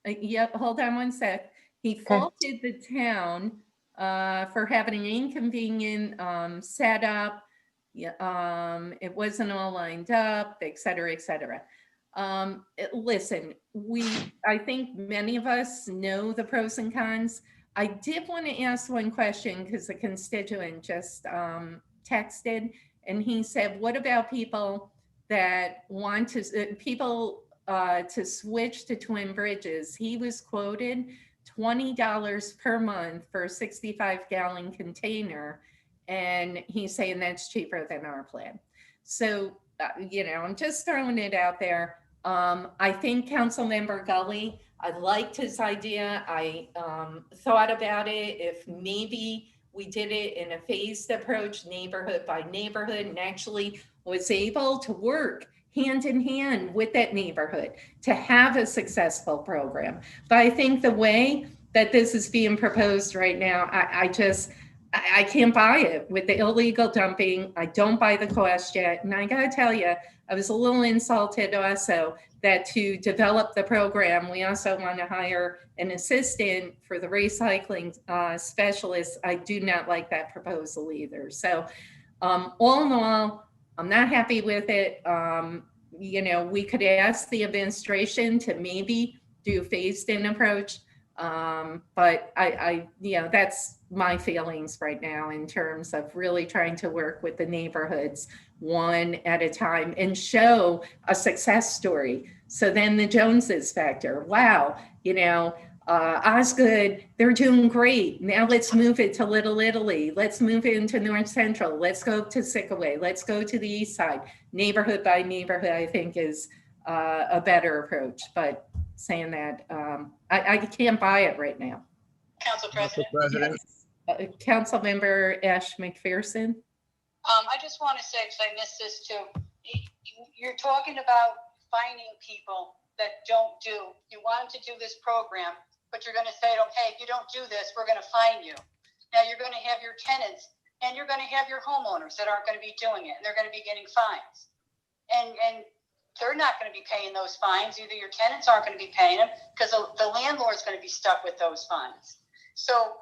Yep, hold on one sec. He faulted the town for having an inconvenient setup. It wasn't all lined up, et cetera, et cetera. Listen, I think many of us know the pros and cons. I did want to ask one question because a constituent just texted and he said, what about people that want to, to switch to Twin Bridges? He was quoted $20 per month for a 65-gallon container. And he's saying that's cheaper than our plan. So, I'm just throwing it out there. I think Councilmember Gully, I liked his idea. I thought about it. If maybe we did it in a phased approach, neighborhood by neighborhood, and actually was able to work hand in hand with that neighborhood to have a successful program. But I think the way that this is being proposed right now, I can't buy it with the illegal dumping. I don't buy the cost yet. And I gotta tell you, I was a little insulted also that to develop the program, we also want to hire an assistant for the recycling specialist. I do not like that proposal either. So all in all, I'm not happy with it. We could ask the administration to maybe do a phased-in approach. But that's my feelings right now in terms of really trying to work with the neighborhoods one at a time and show a success story. So then the Joneses factor, wow, Osgood, they're doing great. Now let's move it to Little Italy. Let's move it into North Central. Let's go to Sickaway. Let's go to the East Side. Neighborhood by neighborhood, I think, is a better approach. But saying that, I can't buy it right now. Council President. Yes. Councilmember Ash McPherson. I just want to say, because I missed this too, you're talking about finding people that don't do, you want them to do this program, but you're going to say, okay, if you don't do this, we're going to fine you. Now you're going to have your tenants and you're going to have your homeowners that aren't going to be doing it and they're going to be getting fines. And they're not going to be paying those fines. Either your tenants aren't going to be paying them because the landlord's going to be stuck with those fines. So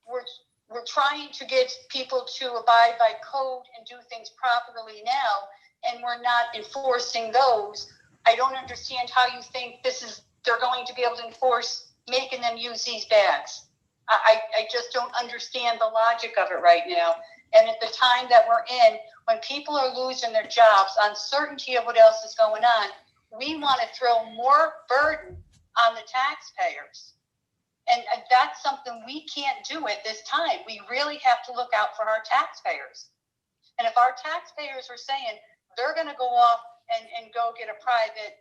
we're trying to get people to abide by code and do things properly now, and we're not enforcing those. I don't understand how you think they're going to be able to enforce making them use these bags. I just don't understand the logic of it right now. And at the time that we're in, when people are losing their jobs, uncertainty of what else is going on, we want to throw more burden on the taxpayers. And that's something we can't do at this time. We really have to look out for our taxpayers. And if our taxpayers are saying they're going to go off and go get a private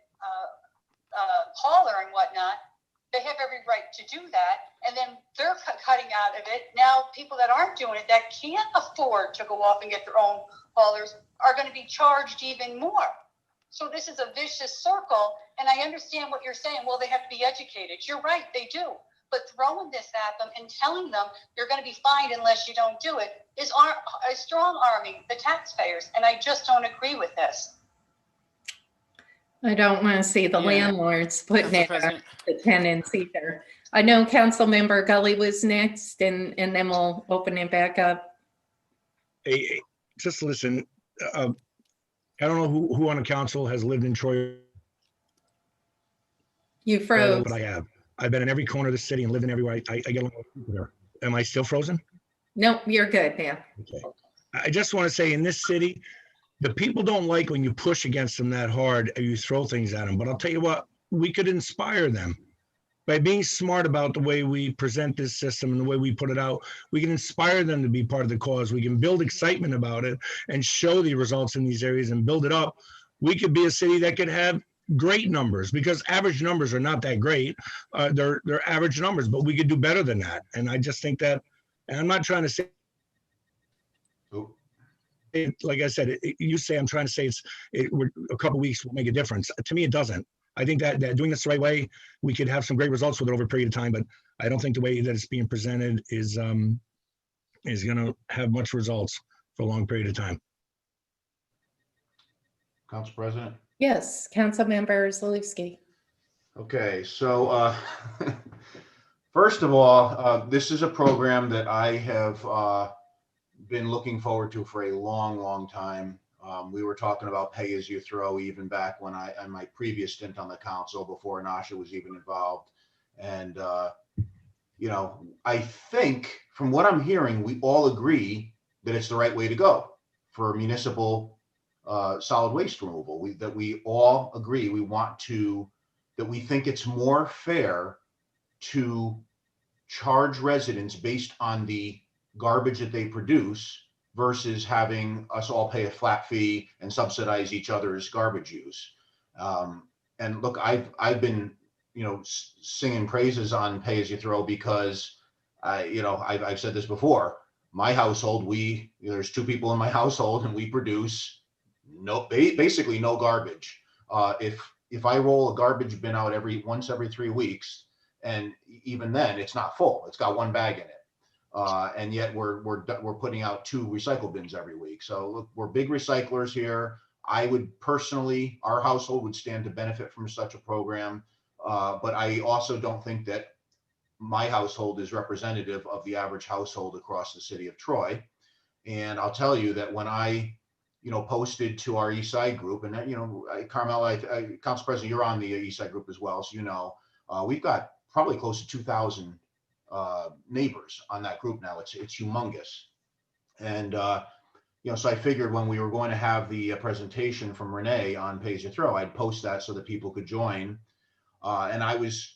hauler and whatnot, they have every right to do that. And then they're cutting out of it. Now, people that aren't doing it, that can't afford to go off and get their own haulers, are going to be charged even more. So this is a vicious circle. And I understand what you're saying. Well, they have to be educated. You're right, they do. but throwing this at them and telling them you're going to be fined unless you don't do it is a strong arming the taxpayers. And I just don't agree with this. I don't want to see the Yeah. landlords putting Council it on President. the tenants either. I know Councilmember Gully was next, and then we'll open it back up. Hey, just listen, I don't know who on the council has lived in Troy, You froze. but I have. I've been in every corner of the city and lived in everywhere. I get along with people there. Am I still frozen? Nope, you're good now. Okay. I just want to say, in this city, the people don't like when you push against them that hard and you throw things at them. But I'll tell you what, we could inspire them by being smart about the way we present this system and the way we put it out. We can inspire them to be part of the cause. We can build excitement about it and show the results in these areas and build it up. We could be a city that could have great numbers, because average numbers are not that great. They're average numbers, but we could do better than that. And I just think that, and I'm not trying to say, like I said, you say I'm trying to say we're a couple of weeks will make a difference. To me, it doesn't. I think that doing this the right way, we could have some great results with it over a period of time, but I don't think the way that it's being presented is going to have much results for a long period of time. Council President? Yes, Councilmember Zalewski. Okay, so first of all, this is a program that I have been looking forward to for a long, long time. We were talking about pay as you throw even back when on my previous stint on the council before Nasha was even involved. And, you know, I think from what I'm hearing, we all agree that it's the right way to go for municipal solid waste removal. That we all agree that we think it's more fair to charge residents based on the garbage that they produce versus having us all pay a flat fee and subsidize each other's garbage use. And look, I've been, you know, singing praises on pay as you throw because I've said this before. My household, there's 2 people in my household and we produce basically no garbage. If I roll a garbage bin out once every 3 weeks, and even then it's not full, it's got 1 bag in it. And yet we're putting out 2 recycle bins every week. So look, we're big recyclers here. I would personally, our household would stand to benefit from such a program. But I also don't think that my household is representative of the average household across the city of Troy. And I'll tell you that when I, posted to our East Side group, and Carmel, Council President, you're on the East Side group as well. So, we've got probably close to 2,000 neighbors on that group now. It's humongous. And, so I figured when we were going to have the presentation from Renee on Pay As You Throw, I'd post that so that people could join. And I was,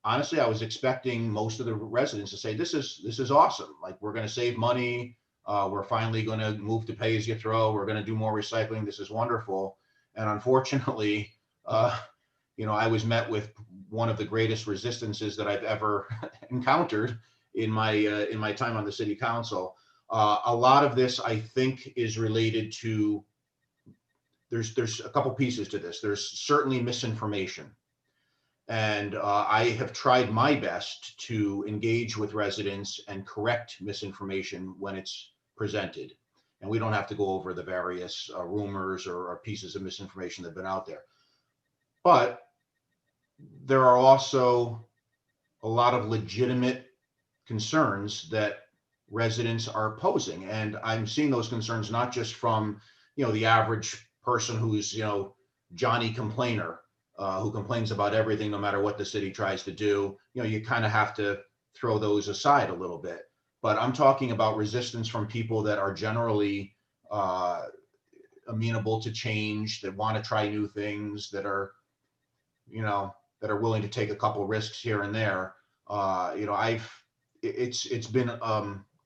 honestly, I was expecting most of the residents to say, this is awesome. Like, we're going to save money. We're finally going to move to Pay As You Throw. We're going to do more recycling. This is wonderful. And unfortunately, I was met with one of the greatest resistances that I've ever encountered in my time on the city council. A lot of this, I think, is related to, there's a couple pieces to this. There's certainly misinformation. And I have tried my best to engage with residents and correct misinformation when it's presented. And we don't have to go over the various rumors or pieces of misinformation that have been out there. But there are also a lot of legitimate concerns that residents are posing. And I'm seeing those concerns not just from, the average person who's, Johnny complainer, who complains about everything, no matter what the city tries to do. You kind of have to throw those aside a little bit. But I'm talking about resistance from people that are generally amenable to change, that want to try new things, that are, that are willing to take a couple risks here and there. It's been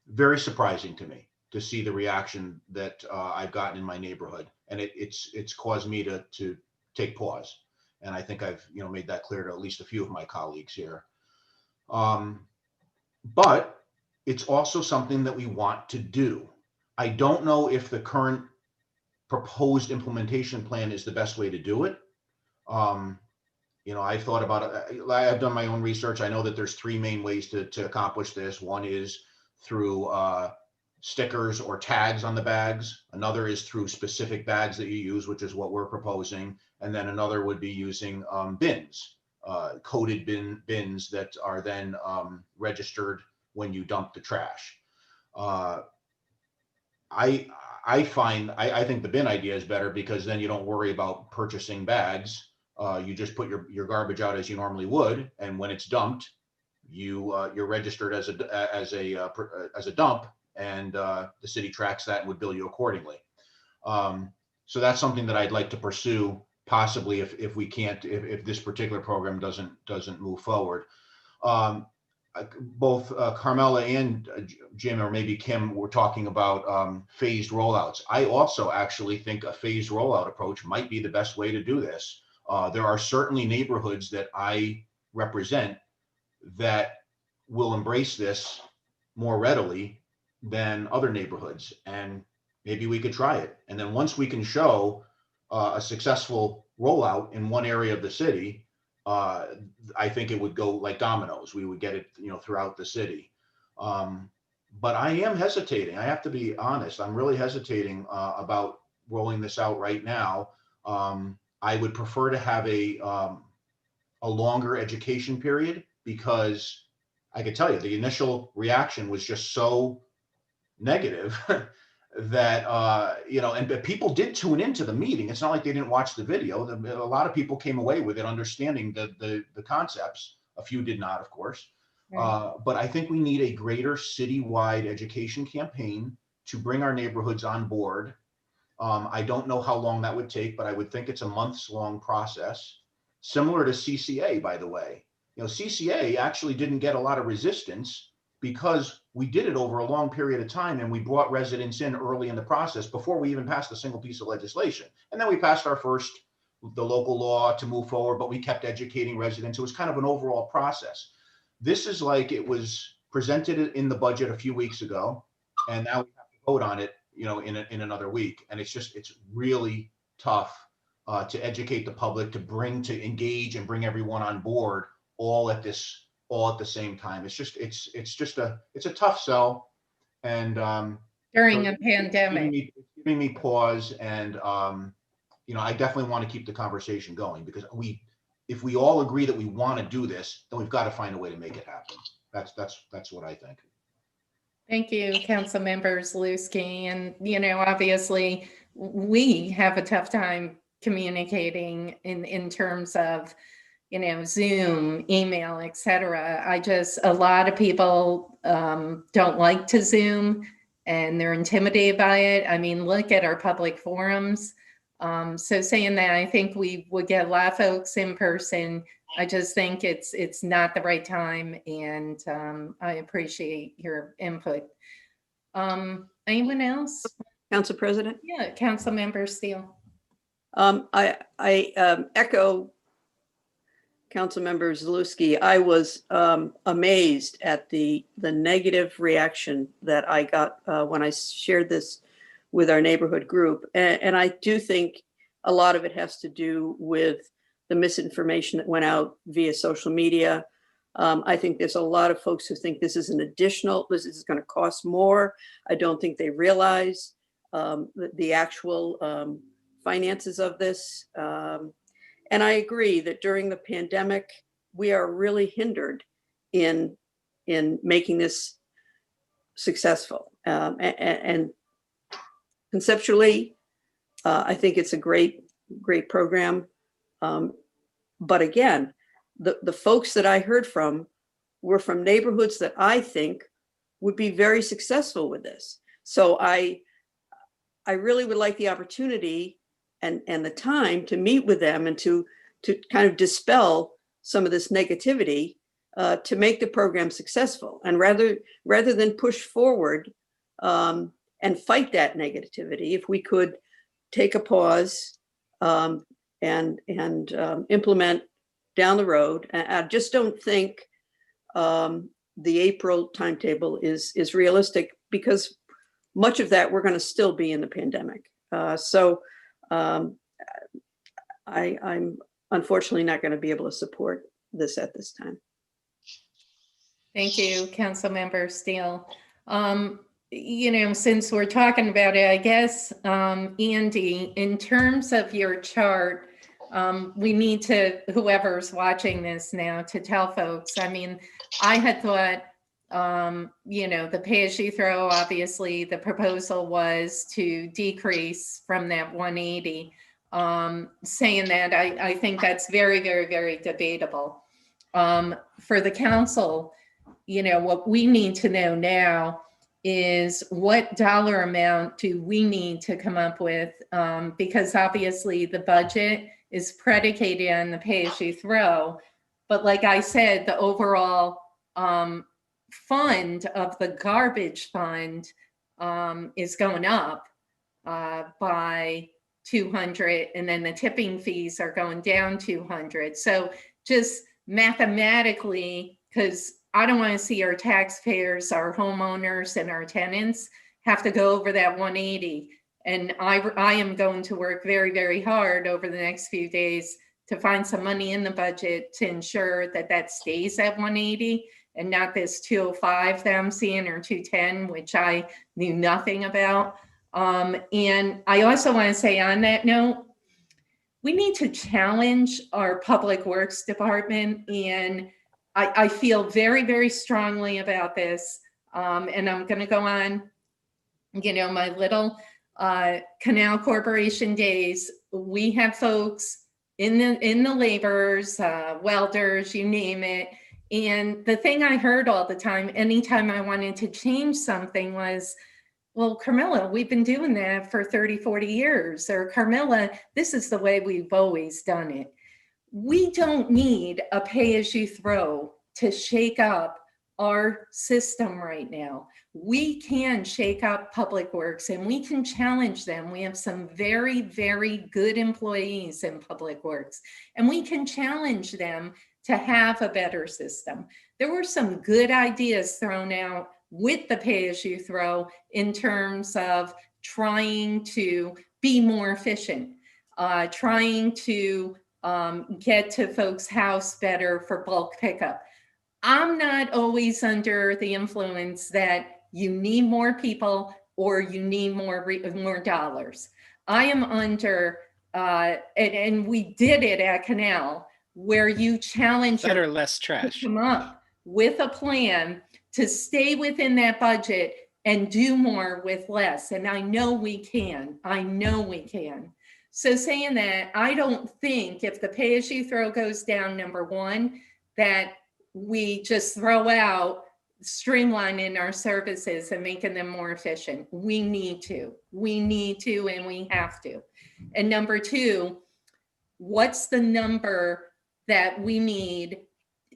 very surprising to me to see the reaction that I've gotten in my neighborhood, and it's caused me to take pause. And I think I've made that clear to at least a few of my colleagues here. But it's also something that we want to do. I don't know if the current proposed implementation plan is the best way to do it. I've thought about it. I've done my own research. I know that there's three main ways to accomplish this. One is through stickers or tags on the bags. Another is through specific bags that you use, which is what we're proposing. And then another would be using bins, coded bins that are then registered when you dump the trash. I think the bin idea is better because then you don't worry about purchasing bags. You just put your garbage out as you normally would, and when it's dumped, you're registered as a dump, and the city tracks that and would bill you accordingly. So that's something that I'd like to pursue, possibly if we can't, if this particular program doesn't move forward. Both Carmela and Jim, or maybe Kim, were talking about phased rollouts. I also actually think a phased rollout approach might be the best way to do this. There are certainly neighborhoods that I represent that will embrace this more readily than other neighborhoods, and maybe we could try it. And then once we can show a successful rollout in one area of the city, I think it would go like dominoes. We would get it, throughout the city. But I am hesitating. I have to be honest. I'm really hesitating about rolling this out right now. I would prefer to have a longer education period, because I could tell you the initial reaction was just so negative that and people did tune into the meeting. It's not like they didn't watch the video. A lot of people came away with it understanding the concepts. A few did not, of course. Right. But I think we need a greater citywide education campaign to bring our neighborhoods on board. I don't know how long that would take, but I would think it's a months-long process, similar to CCA, by the way. CCA actually didn't get a lot of resistance because we did it over a long period of time, and we brought residents in early in the process before we even passed a single piece of legislation. And then we passed the local law to move forward, but we kept educating residents. It was kind of an overall process. This is like it was presented in the budget a few weeks ago, and now we have to vote on it, in another week. And it's really tough to educate the public, to engage and bring everyone on board all at the same time. It's just a tough sell, and During so a pandemic. it's giving me pause, and I definitely want to keep the conversation going, because if we all agree that we want to do this, then we've got to find a way to make it happen. That's what I think. Thank you, Councilmember Zaluski. And, obviously we have a tough time communicating in terms of, Zoom, email, etc. A lot of people don't like to Zoom, and they're intimidated by it. I mean, look at our public forums. So saying that, I think we would get a lot of folks in person. I just think it's not the right time, and I appreciate your input. Anyone else? Council President. Yeah, Councilmember Steele. I echo Councilmember Zaluski. I was amazed at the negative reaction that I got when I shared this with our neighborhood group. And I do think a lot of it has to do with the misinformation that went out via social media. I think there's a lot of folks who think this is this is going to cost more. I don't think they realize the actual finances of this. And I agree that during the pandemic, we are really hindered in making this successful. And conceptually, I think it's a great program. But again, the folks that I heard from were from neighborhoods that I think would be very successful with this. So I really would like the opportunity and the time to meet with them and to kind of dispel some of this negativity to make the program successful. And rather than push forward and fight that negativity, if we could take a pause and implement down the road. And I just don't think the April timetable is realistic, because much of that we're going to still be in the pandemic. So I'm unfortunately not going to be able to support this at this time. Thank you, Councilmember Steele. Since we're talking about it, I guess, Andy, in terms of your chart, we need to, whoever's watching this now, to tell folks, I mean, I had thought, the pay-as-you-throw, obviously, the proposal was to decrease from that 180. Saying that, I think that's very, very, very debatable. For the council, what we need to know now is what dollar amount do we need to come up with? Because obviously the budget is predicated on the pay-as-you-throw. But like I said, the overall fund of the garbage fund is going up by 200, and then the tipping fees are going down 200. So just mathematically, because I don't want to see our taxpayers, our homeowners, and our tenants have to go over that 180. And I am going to work very, very hard over the next few days to find some money in the budget to ensure that that stays at 180 and not this 205 that I'm seeing, or 210, which I knew nothing about. And I also want to say on that note, we need to challenge our public works department, and I feel very, very strongly about this. And I'm going to go on, my little Canal Corporation days. We have folks in the laborers, welders, you name it. And the thing I heard all the time, anytime I wanted to change something, was, well, Carmilla, we've been doing that for 30, 40 years. Or Carmilla, this is the way we've always done it. We don't need a pay-as-you-throw to shake up our system right now. We can shake up Public Works, and we can challenge them. We have some very, very good employees in Public Works, and we can challenge them to have a better system. There were some good ideas thrown out with the pay-as-you-throw in terms of trying to be more efficient, trying to get to folks' house better for bulk pickup. I'm not always under the influence that you need more people or you need more dollars. I am under, and we did it at Canal, where you challenge Better, less trash. to come up with a plan to stay within that budget and do more with less. And I know we can. So saying that, I don't think if the pay-as-you-throw goes down, number one, that we just throw out streamlining our services and making them more efficient. We need to, and we have to. And number two, what's the number that we need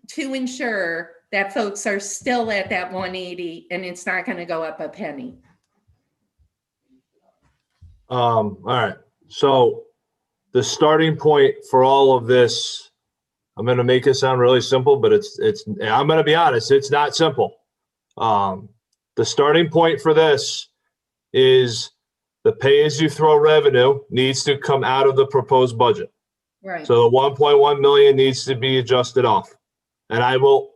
to ensure that folks are still at that 180 and it's not going to go up a penny? All right. So the starting point for all of this, I'm going to make it sound really simple, but I'm going to be honest, it's not simple. The starting point for this is the pay-as-you-throw revenue needs to come out of the proposed budget. Right. So the 1.1 million needs to be adjusted off. And I will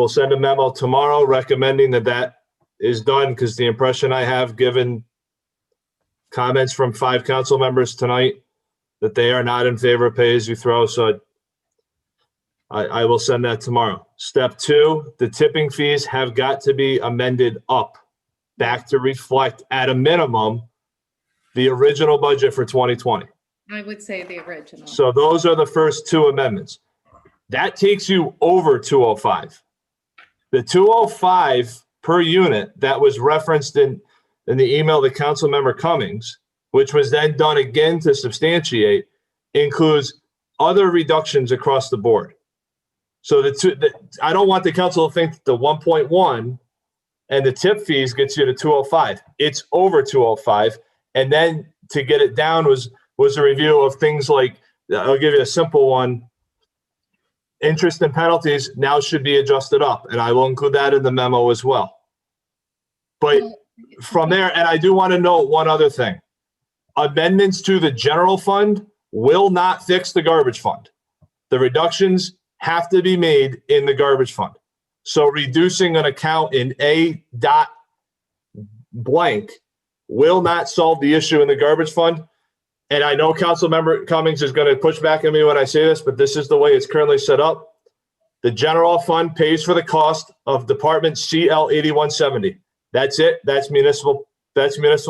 send a memo tomorrow recommending that is done, because the impression I have, given comments from 5 council members tonight, that they are not in favor of pay-as-you-throw. So I will send that tomorrow. Step 2, the tipping fees have got to be amended up back to reflect, at a minimum, the original budget for 2020. I would say the original. So those are the first 2 amendments. That takes you over 205. The 205 per unit that was referenced in the email to Councilmember Cummings, which was then done again to substantiate, includes other reductions across the board. So I don't want the council to think that the 1.1 and the tip fees gets you to 205. It's over 205. And then to get it down was a review of things like, I'll give you a simple one. Interest and penalties now should be adjusted up, and I will include that in the memo as well. But from there, and I do want to note one other thing. Amendments to the general fund will not fix the garbage fund. The reductions have to be made in the garbage fund. So reducing an account in A dot blank will not solve the issue in the garbage fund. And I know Councilmember Cummings is going to push back at me when I say this, but this is the way it's currently set up. The general fund pays for the cost of Department CL 8170. That's it. That's municipal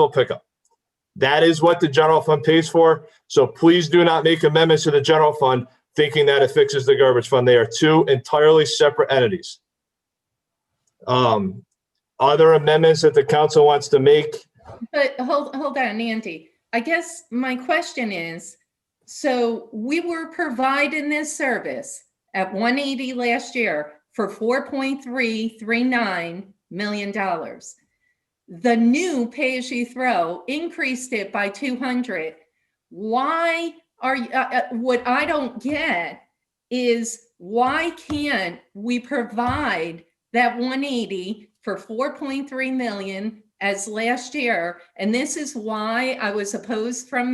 pickup. That is what the general fund pays for. So please do not make amendments to the general fund thinking that it fixes the garbage fund. They are two entirely separate entities. Other amendments that the council wants to make. But hold on, Andy. I guess my question is, so we were providing this service at 180 last year for $4.339 million. The new pay-as-you-throw increased it by 200. Why are you, what I don't get is why can't we provide that 180 for 4.3 million as last year? And this is why I was opposed from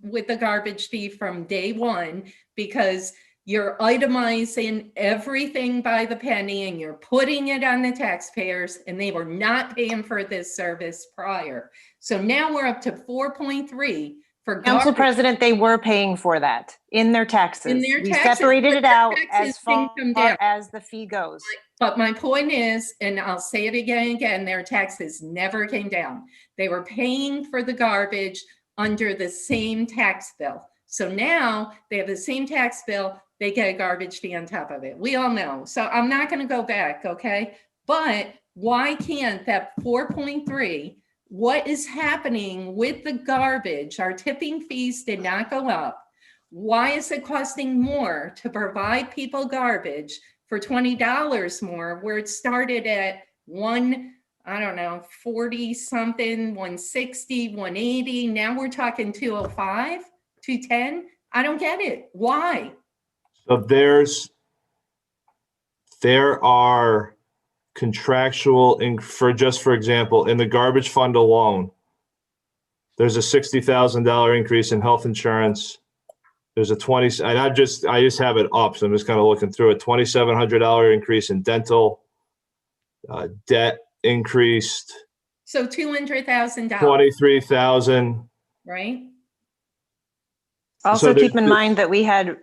with the garbage fee from day one, because you're itemizing everything by the penny and you're putting it on the taxpayers, and they were not paying for this service prior. So now we're up to 4.3 for Council garbage. President, they were paying for that in their taxes. In their We taxes, separated but it their out taxes as far didn't come down. as the fee goes. But my point is, and I'll say it again, their taxes never came down. They were paying for the garbage under the same tax bill. So now they have the same tax bill, they get a garbage fee on top of it. We all know. So I'm not going to go back, okay? But why can't that 4.3, what is happening with the garbage? Our tipping fees did not go up. Why is it costing more to provide people garbage for $20 more, where it started at 40 something, 160, 180. Now we're talking 205, 210. I don't get it. Why? So there are contractual, for example, in the garbage fund alone, there's a $60,000 increase in health insurance. There's a and I just have it up, so I'm just kind of looking through it. $2,700 increase in dental, debt increased. So $200,000. $23,000. Right. Also So keep in mind that we had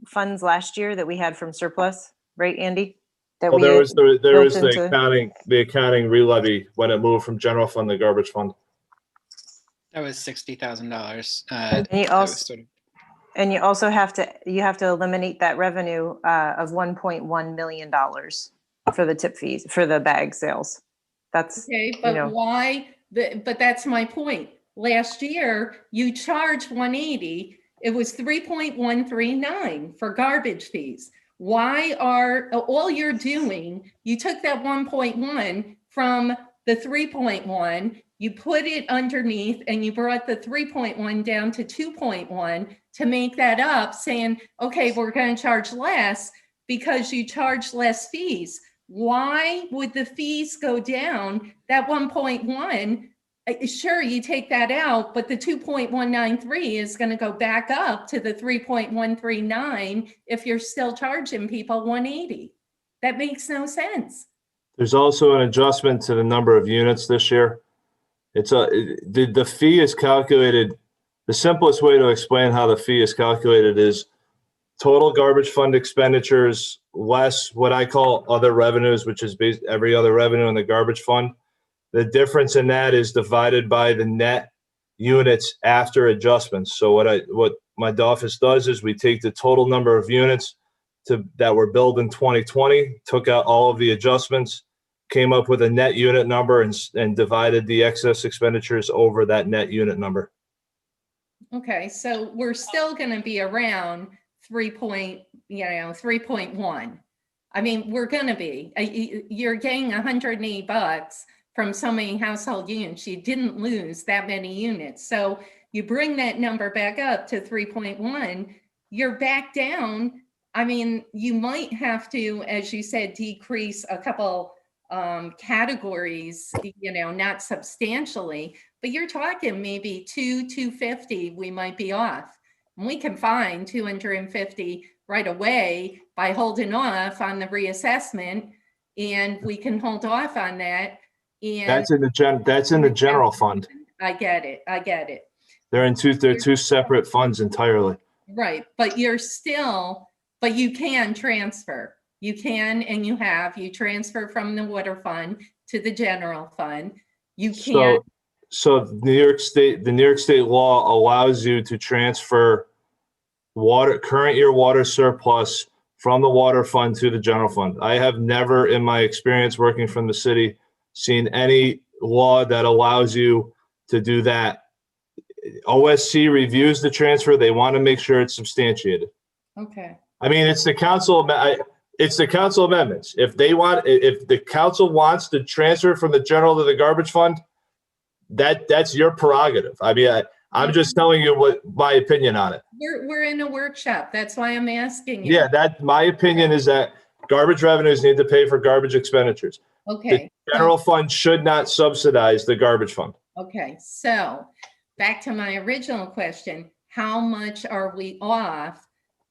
funds last year that we had from surplus, right, Andy? That Well, there was the built into- accounting re-levy when it moved from general fund to garbage fund. That was $60,000. And you also have to eliminate that revenue of $1.1 million for the tip fees for the bag sales. That's okay, but why? But that's my point. Last year, you charged 180. It was 3.139 for garbage fees. Why are all you're doing? You took that 1.1 from the 3.1. You put it underneath and you brought the 3.1 down to 2.1 to make that up, saying, okay, we're going to charge less because you charge less fees. Why would the fees go down? That 1.1, sure, you take that out, but the 2.193 is going to go back up to the 3.139 if you're still charging people 180. That makes no sense. There's also an adjustment to the number of units this year. The fee is calculated. The simplest way to explain how the fee is calculated is total garbage fund expenditures less what I call other revenues, which is every other revenue in the garbage fund. The difference in that is divided by the net units after adjustments. So what my office does is we take the total number of units that were billed in 2020, took out all of the adjustments, came up with a net unit number and divided the excess expenditures over that net unit number. Okay, so we're still going to be around 3.1. I mean, we're going to be. You're getting $180 from so many household units. You didn't lose that many units. So you bring that number back up to 3.1, you're back down. I mean, you might have to, as you said, decrease a couple categories, not substantially, but you're talking maybe 250 we might be off. And we can find 250 right away by holding off on the reassessment, and we can hold off on that. And That's in the general fund. I get it. They're two separate funds entirely. Right, but you can transfer. You can, and you transfer from the water fund to the general fund. You can. So the New York State law allows you to transfer current year water surplus from the water fund to the general fund. I have never in my experience working from the city seen any law that allows you to do that. OSC reviews the transfer. They want to make sure it's substantiated. Okay. I mean, it's the council amendments. If the council wants to transfer from the general to the garbage fund, that's your prerogative. I mean, I'm just telling you what my opinion on it. We're in a workshop. That's why I'm asking you. Yeah, my opinion is that garbage revenues need to pay for garbage expenditures. Okay. The general fund should not subsidize the garbage fund. Okay, so back to my original question, how much are we off?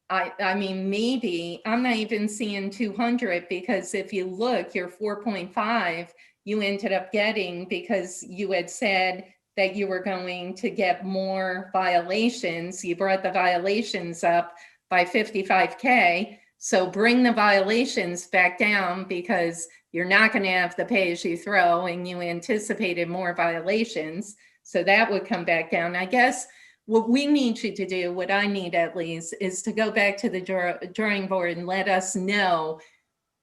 I mean, maybe I'm not even seeing 200, because if you look, your 4.5 you ended up getting because you had said that you were going to get more violations. You brought the violations up by 55K. So bring the violations back down, because you're not going to have the pay as you throw, and you anticipated more violations. So that would come back down. I guess what we need you to do, what I need at least, is to go back to the drawing board and let us know,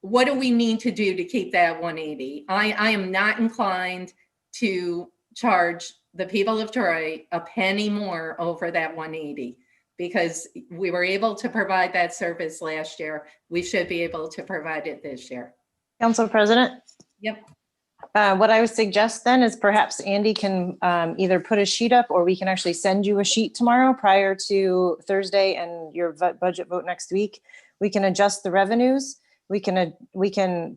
what do we need to do to keep that 180? I am not inclined to charge the people of Troy a penny more over that 180, because we were able to provide that service last year. We should be able to provide it this year. Council President? Yep. What I would suggest then is perhaps Andy can either put a sheet up, or we can actually send you a sheet tomorrow prior to Thursday and your budget vote next week. We can adjust the revenues. We can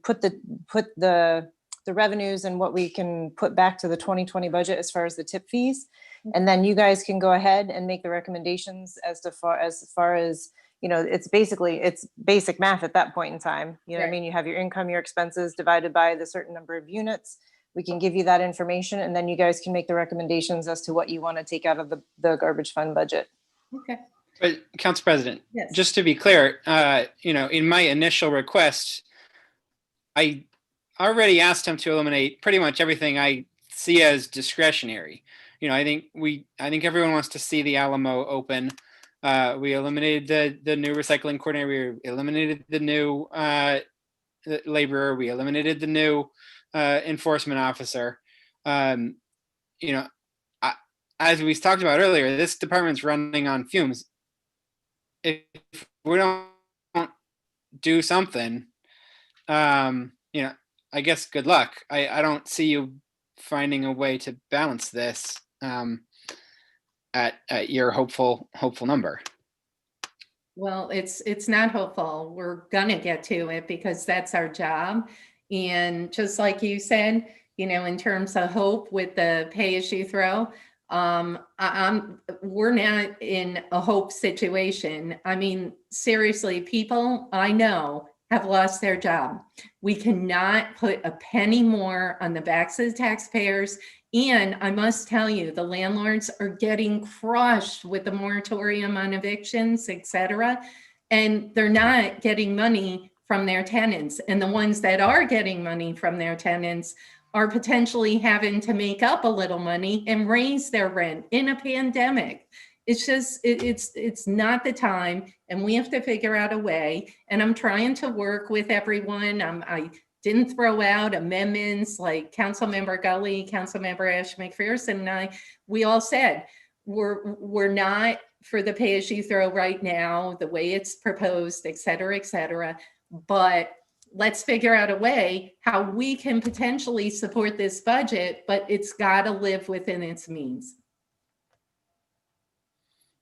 put the revenues and what we can put back to the 2020 budget as far as the tip fees. And then you guys can go ahead and make the recommendations as far as, it's basic math at that point in time. You know what I mean? You have your income, your expenses divided by the certain number of units. We can give you that information, and then you guys can make the recommendations as to what you want to take out of the garbage fund budget. Okay. But Council President, Yes. just to be clear, in my initial request, I already asked him to eliminate pretty much everything I see as discretionary. I think everyone wants to see the Alamo open. We eliminated the new recycling coordinator. We eliminated the new laborer. We eliminated the new enforcement officer. As we talked about earlier, this department's running on fumes. If we don't do something, I guess good luck. I don't see you finding a way to balance this at your hopeful number. Well, it's not hopeful. We're gonna get to it because that's our job. And just like you said, in terms of hope with the pay as you throw, we're not in a hope situation. I mean, seriously, people I know have lost their job. We cannot put a penny more on the backs of the taxpayers. And I must tell you, the landlords are getting crushed with the moratorium on evictions, et cetera. And they're not getting money from their tenants. And the ones that are getting money from their tenants are potentially having to make up a little money and raise their rent in a pandemic. It's just, it's not the time, and we have to figure out a way. And I'm trying to work with everyone. I didn't throw out amendments like Councilmember Gully, Councilmember Ash McPherson and we all said, we're not for the pay as you throw right now, the way it's proposed, et cetera, but let's figure out a way how we can potentially support this budget, but it's got to live within its means.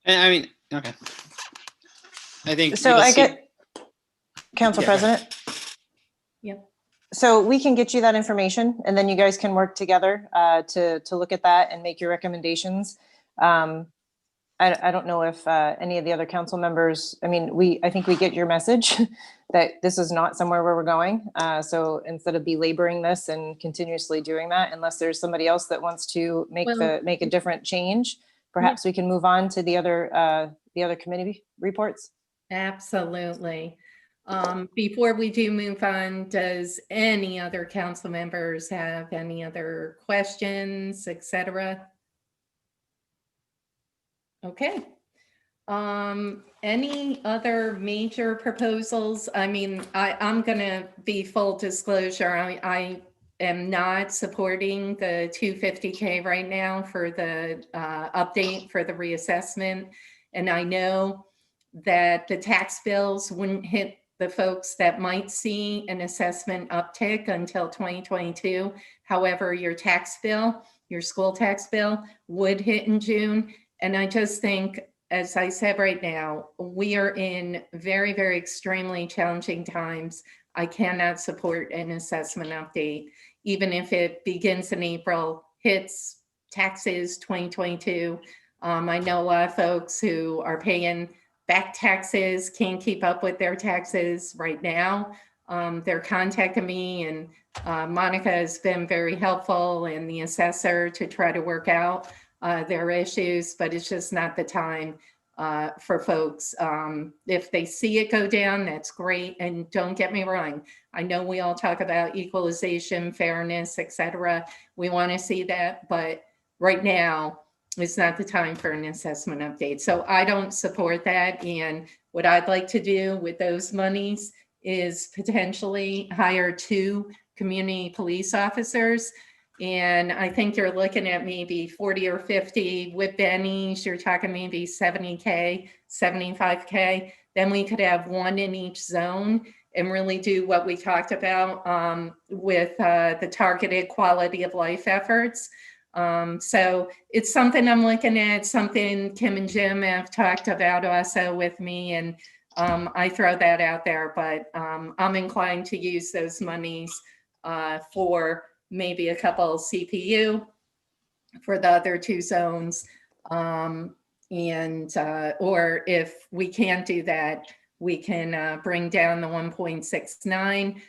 And I mean, okay. I think so. I get Council President. Yep. So we can get you that information, and then you guys can work together to look at that and make your recommendations. I don't know if any of the other council members, I mean, I think we get your message that this is not somewhere where we're going. So instead of belaboring this and continuously doing that, unless there's somebody else that wants to make a different change, perhaps we can move on to the other committee reports. Absolutely. Before we do move on, does any other council members have any other questions, etc.? Okay. Any other major proposals? I mean, I'm gonna be full disclosure. I am not supporting the 250K right now for the update for the reassessment. And I know that the tax bills wouldn't hit the folks that might see an assessment uptick until 2022. However, your tax bill, your school tax bill would hit in June. And I just think, as I said right now, we are in very, very extremely challenging times. I cannot support an assessment update, even if it begins in April, hits taxes 2022. I know a lot of folks who are paying back taxes, can't keep up with their taxes right now. They're contacting me, and Monica has been very helpful, and the assessor, to try to work out their issues, but it's just not the time for folks. If they see it go down, that's great. And don't get me wrong, I know we all talk about equalization, fairness, etc. We want to see that, but right now is not the time for an assessment update. So I don't support that. And what I'd like to do with those monies is potentially hire 2 community police officers. And I think you're looking at maybe 40 or 50 with bennies. You're talking maybe 70K, 75K. Then we could have 1 in each zone and really do what we talked about with the targeted quality of life efforts. So it's something I'm looking at, something Kim and Jim have talked about also with me. And I throw that out there, but I'm inclined to use those monies for maybe a couple CPU for the other 2 zones. Or if we can't do that, we can bring down the 1.69.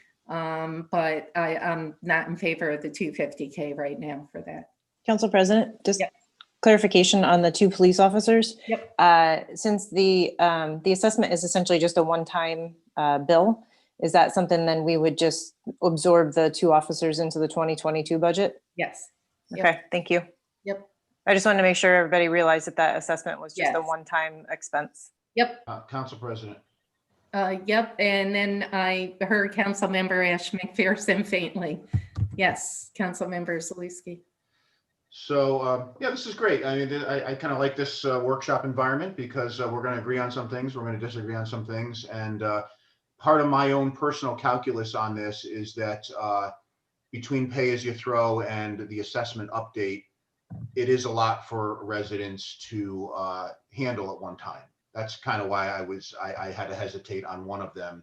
But I'm not in favor of the 250K right now for that. Council President, just Yep. clarification on the 2 police officers. Yep. Since the assessment is essentially just a one-time bill, is that something then we would just absorb the 2 officers into the 2022 budget? Yes. Yep. Okay, thank you. Yep. I just wanted to make sure everybody realized that assessment was just a Yes. one-time expense. Yep. Council President. Yep. And then I heard Council Member Ash McPherson faintly. Yes, Council Member Zalewski. So, yeah, this is great. I mean, I kind of like this workshop environment because we're going to agree on some things, we're going to disagree on some things. And part of my own personal calculus on this is that between pay as you throw and the assessment update, it is a lot for residents to handle at one time. That's kind of why I had to hesitate on one of them.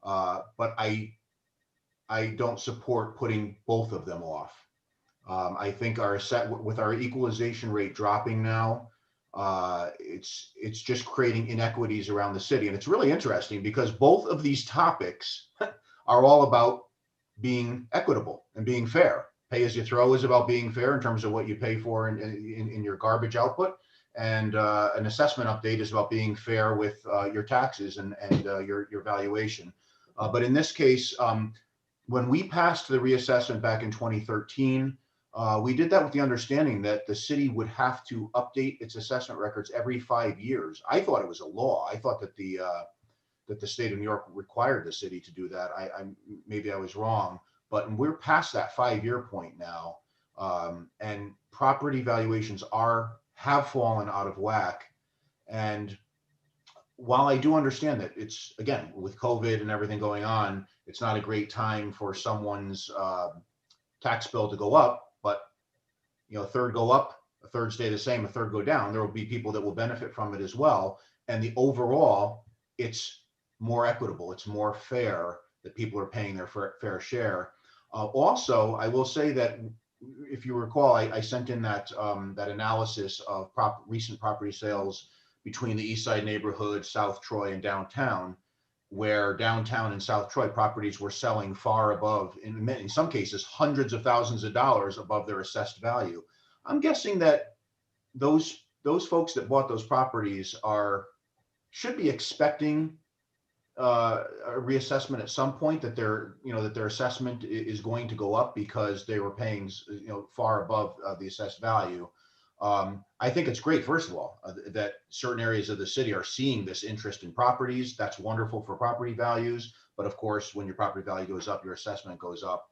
But I don't support putting both of them off. I think with our equalization rate dropping now, it's just creating inequities around the city. And it's really interesting because both of these topics are all about being equitable and being fair. Pay as you throw is about being fair in terms of what you pay for in your garbage output. And an assessment update is about being fair with your taxes and your valuation. But in this case, when we passed the reassessment back in 2013, we did that with the understanding that the city would have to update its assessment records every 5 years. I thought it was a law. I thought that the state of New York required the city to do that. Maybe I was wrong, but we're past that 5-year point now, and property valuations have fallen out of whack. And while I do understand that it's, again, with COVID and everything going on, it's not a great time for someone's tax bill to go up, but a third go up, a third stay the same, a third go down. There will be people that will benefit from it as well. And the overall, it's more equitable, it's more fair, that people are paying their fair share. Also, I will say that if you recall, I sent in that that analysis of recent property sales between the East Side neighborhood, South Troy, and downtown, where downtown and South Troy properties were selling far above, in some cases, hundreds of thousands of dollars above their assessed value. I'm guessing that those folks that bought those properties should be expecting a reassessment at some point, that their assessment is going to go up because they were paying far above the assessed value. I think it's great, first of all, that certain areas of the city are seeing this interest in properties. That's wonderful for property values. But of course, when your property value goes up, your assessment goes up.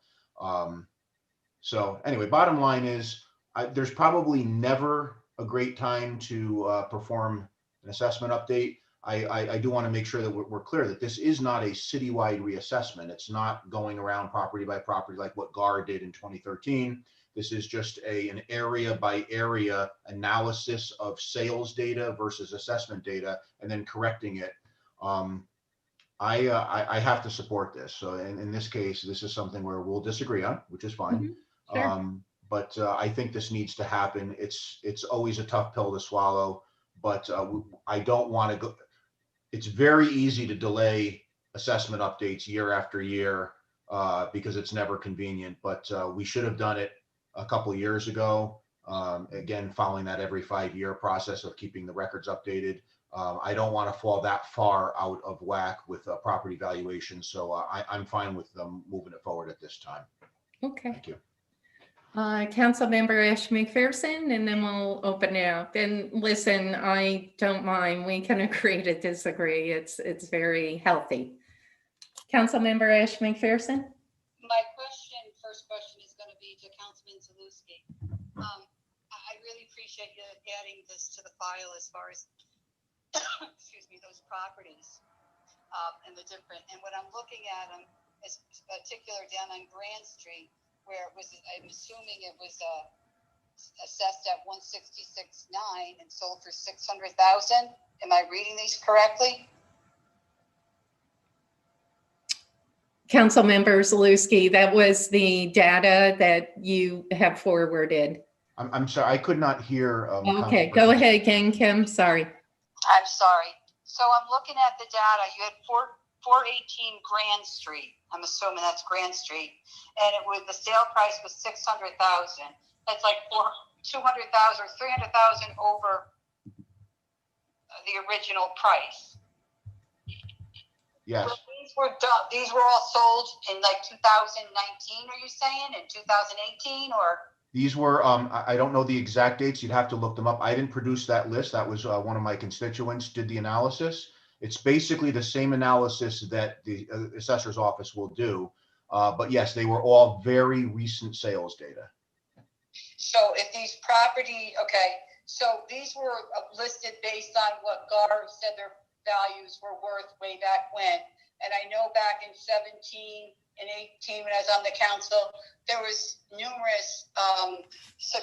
So anyway, bottom line is there's probably never a great time to perform an assessment update. I do want to make sure that we're clear that this is not a citywide reassessment. It's not going around property by property like what GAR did in 2013. This is just an area by area analysis of sales data versus assessment data, and then correcting it. I have to support this. So in this case, this is something where we'll disagree on, which is fine. Sure. But I think this needs to happen. It's always a tough pill to swallow, but I don't want to go. It's very easy to delay assessment updates year after year because it's never convenient, but we should have done it a couple of years ago. Again, following that every 5-year process of keeping the records updated. I don't want to fall that far out of whack with property valuation. So I'm fine with them moving it forward at this time. Okay. Thank you. Councilmember Ash McPherson, and then we'll open it up. And listen, I don't mind. We can agree to disagree. It's very healthy. Councilmember Ash McPherson. My first question is going to be to Councilman Zaluski. I really appreciate you adding this to the file as far as, excuse me, those properties and the different. And what I'm looking at is particular down on Grand Street, where it was, I'm assuming it was assessed at 166.9 and sold for 600,000. Am I reading these correctly? Councilmember Zaluski, that was the data that you have forwarded. I'm sorry, I could not hear. Okay, go ahead again, Kim. Sorry. I'm sorry. So I'm looking at the data. You had 418 Grand Street. I'm assuming that's Grand Street, and the sale price was 600,000. That's like 200,000 or 300,000 over the original price. Yes. So these were all sold in like 2019. Are you saying in 2018 or? These were, I don't know the exact dates. You'd have to look them up. I didn't produce that list. That was one of my constituents did the analysis. It's basically the same analysis that the assessor's office will do. But yes, they were all very recent sales data. So if these so these were listed based on what GAR said their values were worth way back when. And I know back in 17 and 18, when I was on the council, there was numerous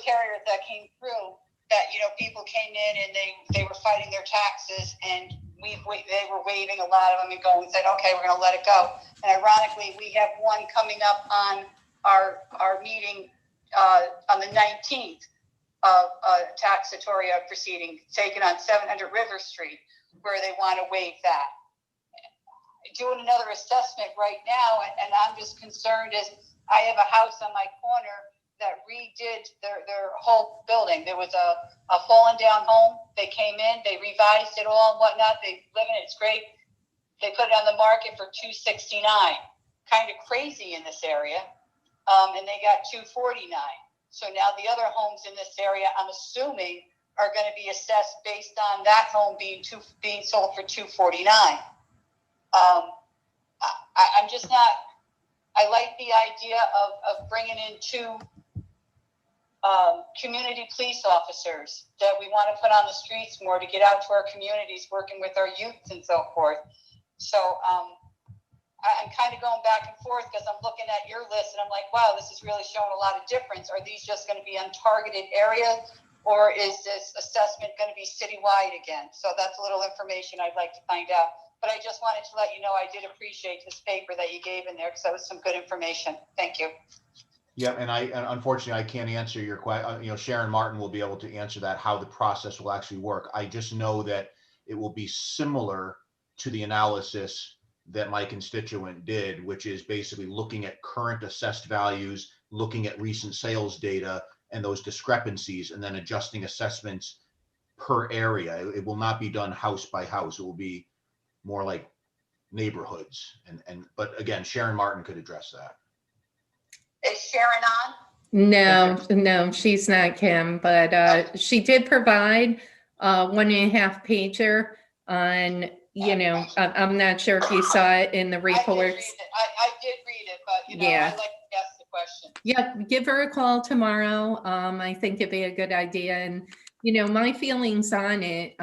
carriers that came through that, people came in and they were fighting their taxes, and they were waiving a lot of them and going and said, okay, we're going to let it go. And ironically, we have one coming up on our meeting on the 19th of taxatoria proceeding taken on 700 River Street, where they want to waive that. Doing another assessment right now, and I'm just concerned is I have a house on my corner that redid their whole building. There was a fallen down home. They came in, they revised it all and whatnot. They live in it, it's great. They put it on the market for $269. Kind of crazy in this area. And they got $249. So now the other homes in this area, I'm assuming, are going to be assessed based on that home being sold for $249. I'm just not. I like the idea of bringing in 2 community police officers that we want to put on the streets more to get out to our communities, working with our youth and so forth. So I'm kind of going back and forth because I'm looking at your list and I'm like, wow, this is really showing a lot of difference. Are these just going to be on targeted areas, or is this assessment going to be citywide again? So that's a little information I'd like to find out. but I just wanted to let you know I did appreciate this paper that you gave in there because that was some good information. Thank you. Yeah, and unfortunately, I can't answer your question. Sharon Martin will be able to answer that, how the process will actually work. I just know that it will be similar to the analysis that my constituent did, which is basically looking at current assessed values, looking at recent sales data and those discrepancies, and then adjusting assessments per area. It will not be done house by house. It will be more like neighborhoods. But again, Sharon Martin could address that. Is Sharon on? No, she's not, Kim, but she did provide a 1.5 pager on, I'm not sure if you saw it in the I did read reports. it. I did read it, but Yeah. I like to ask the question. Yep, give her a call tomorrow. I think it'd be a good idea. And, my feelings on it,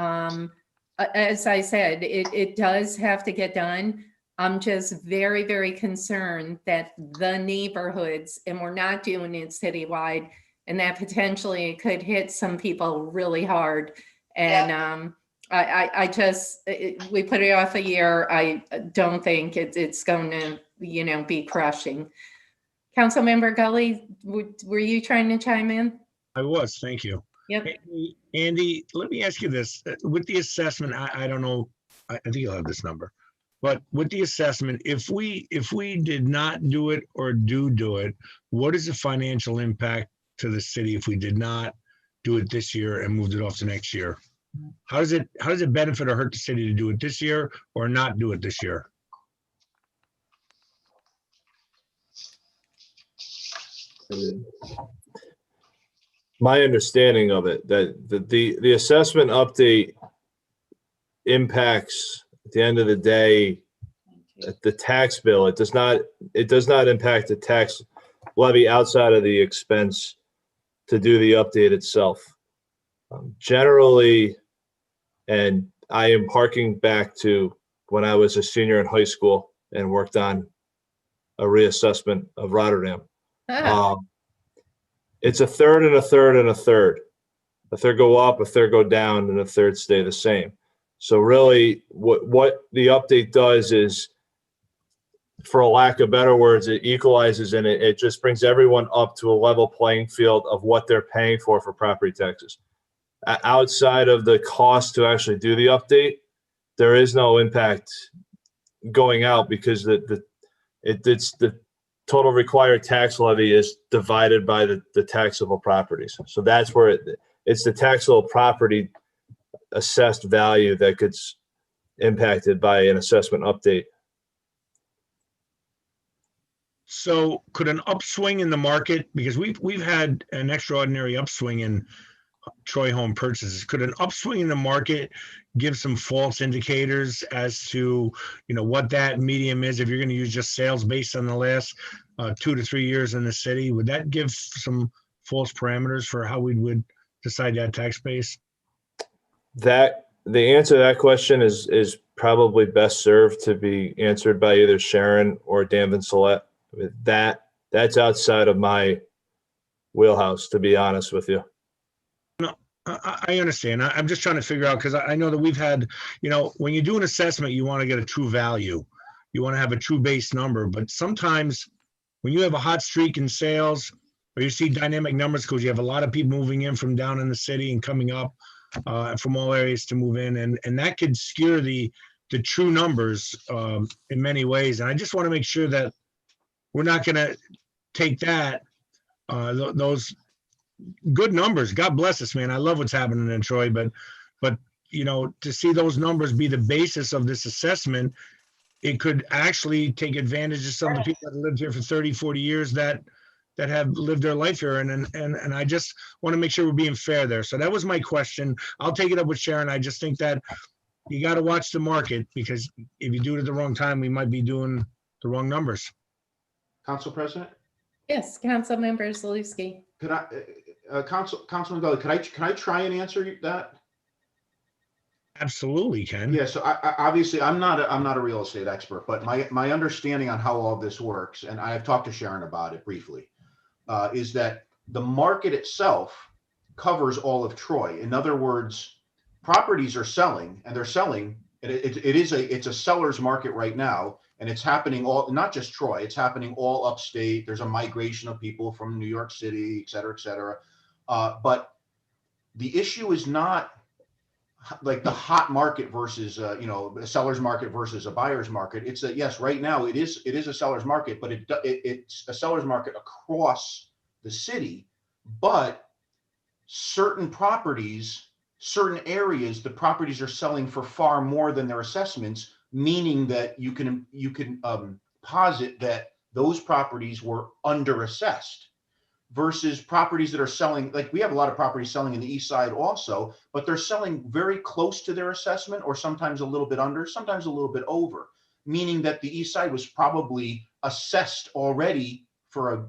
as I said, it does have to get done. I'm just very, very concerned that the neighborhoods, and we're not doing it citywide, and that potentially it could hit some people really hard. And I just, we put it off a year. I don't think it's going to, be crushing. Councilmember Gully, were you trying to chime in? I was, thank you. Yep. Hey, Andy, let me ask you this. With the assessment, I don't know, I think you'll have this number. But with the assessment, if we did not do it or do it, what is the financial impact to the city if we did not do it this year and moved it off to next year? How does it benefit or hurt the city to do it this year or not do it this year? My understanding of it, that the assessment update impacts, at the end of the day, the tax bill. It does not impact the tax levy outside of the expense to do the update itself. Generally, and I am harking back to when I was a senior in high school and worked on a reassessment of Rotterdam. It's a third and a third and a third. A third go up, a third go down, and a third stay the same. So really, what the update does is, for a lack of better words, it equalizes, and it just brings everyone up to a level playing field of what they're paying for property taxes. Outside of the cost to actually do the update, there is no impact going out because it's the total required tax levy is divided by the taxable properties. So that's where it's the taxable property assessed value that gets impacted by an assessment update. So could an upswing in the market, because we've had an extraordinary upswing in Troy home purchases, could an upswing in the market give some false indicators as to what that medium is? If you're going to use just sales based on the last 2 to 3 years in the city, would that give some false parameters for how we would decide that tax base? That the answer to that question is probably best served to be answered by either Sharon or Dan Vincelette. That's outside of my wheelhouse, to be honest with you. No, I understand. I'm just trying to figure out, because I know that we've had, when you do an assessment, you want to get a true value. You want to have a true base number. But sometimes when you have a hot streak in sales, or you see dynamic numbers because you have a lot of people moving in from down in the city and coming up from all areas to move in, and that could skew the true numbers in many ways. And I just want to make sure that we're not going to take that, those good numbers. God bless us, man. I love what's happening in Troy, but to see those numbers be the basis of this assessment, it could actually take advantage of some of the people that have lived here for 30, 40 years that have lived their life here. And I just want to make sure we're being fair there. So that was my question. I'll take it up with Sharon. I just think that you got to watch the market, because if you do it at the wrong time, we might be doing the wrong numbers. Council President? Yes, Councilmember Zaluski. Could I, Councilman Gully, can I try and answer that? Absolutely, Ken. Yeah, so I obviously I'm not a real estate expert, but my understanding on how all this works, and I've talked to Sharon about it briefly, is that the market itself covers all of Troy. In other words, properties are selling, and they're selling It's a seller's market right now, and it's happening all, not just Troy, it's happening all upstate. There's a migration of people from New York City, et cetera, et cetera. But the issue is not like the hot market versus a seller's market versus a buyer's market. It's a, yes, right now it is a seller's market, but it's a seller's market across the city. But certain properties, certain areas, the properties are selling for far more than their assessments, meaning that you can posit that those properties were underassessed versus properties that are selling, like we have a lot of properties selling in the east side also, but they're selling very close to their assessment, or sometimes a little bit under, sometimes a little bit over, meaning that the east side was probably assessed already for a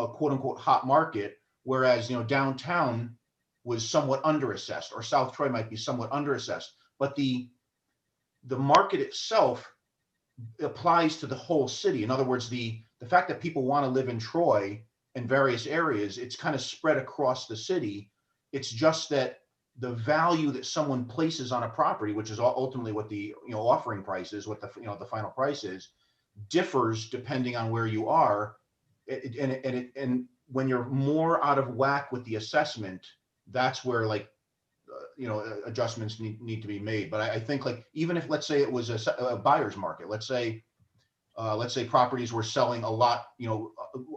quote unquote hot market, whereas downtown was somewhat underassessed, or South Troy might be somewhat underassessed. But the market itself applies to the whole city. In other words, the fact that people want to live in Troy in various areas, it's kind of spread across the city. It's just that the value that someone places on a property, which is ultimately what the offering price is, what the final price is, differs depending on where you are. And when you're more out of whack with the assessment, that's where adjustments need to be made. But I think, like, even if, let's say it was a buyer's market, let's say properties were selling a lot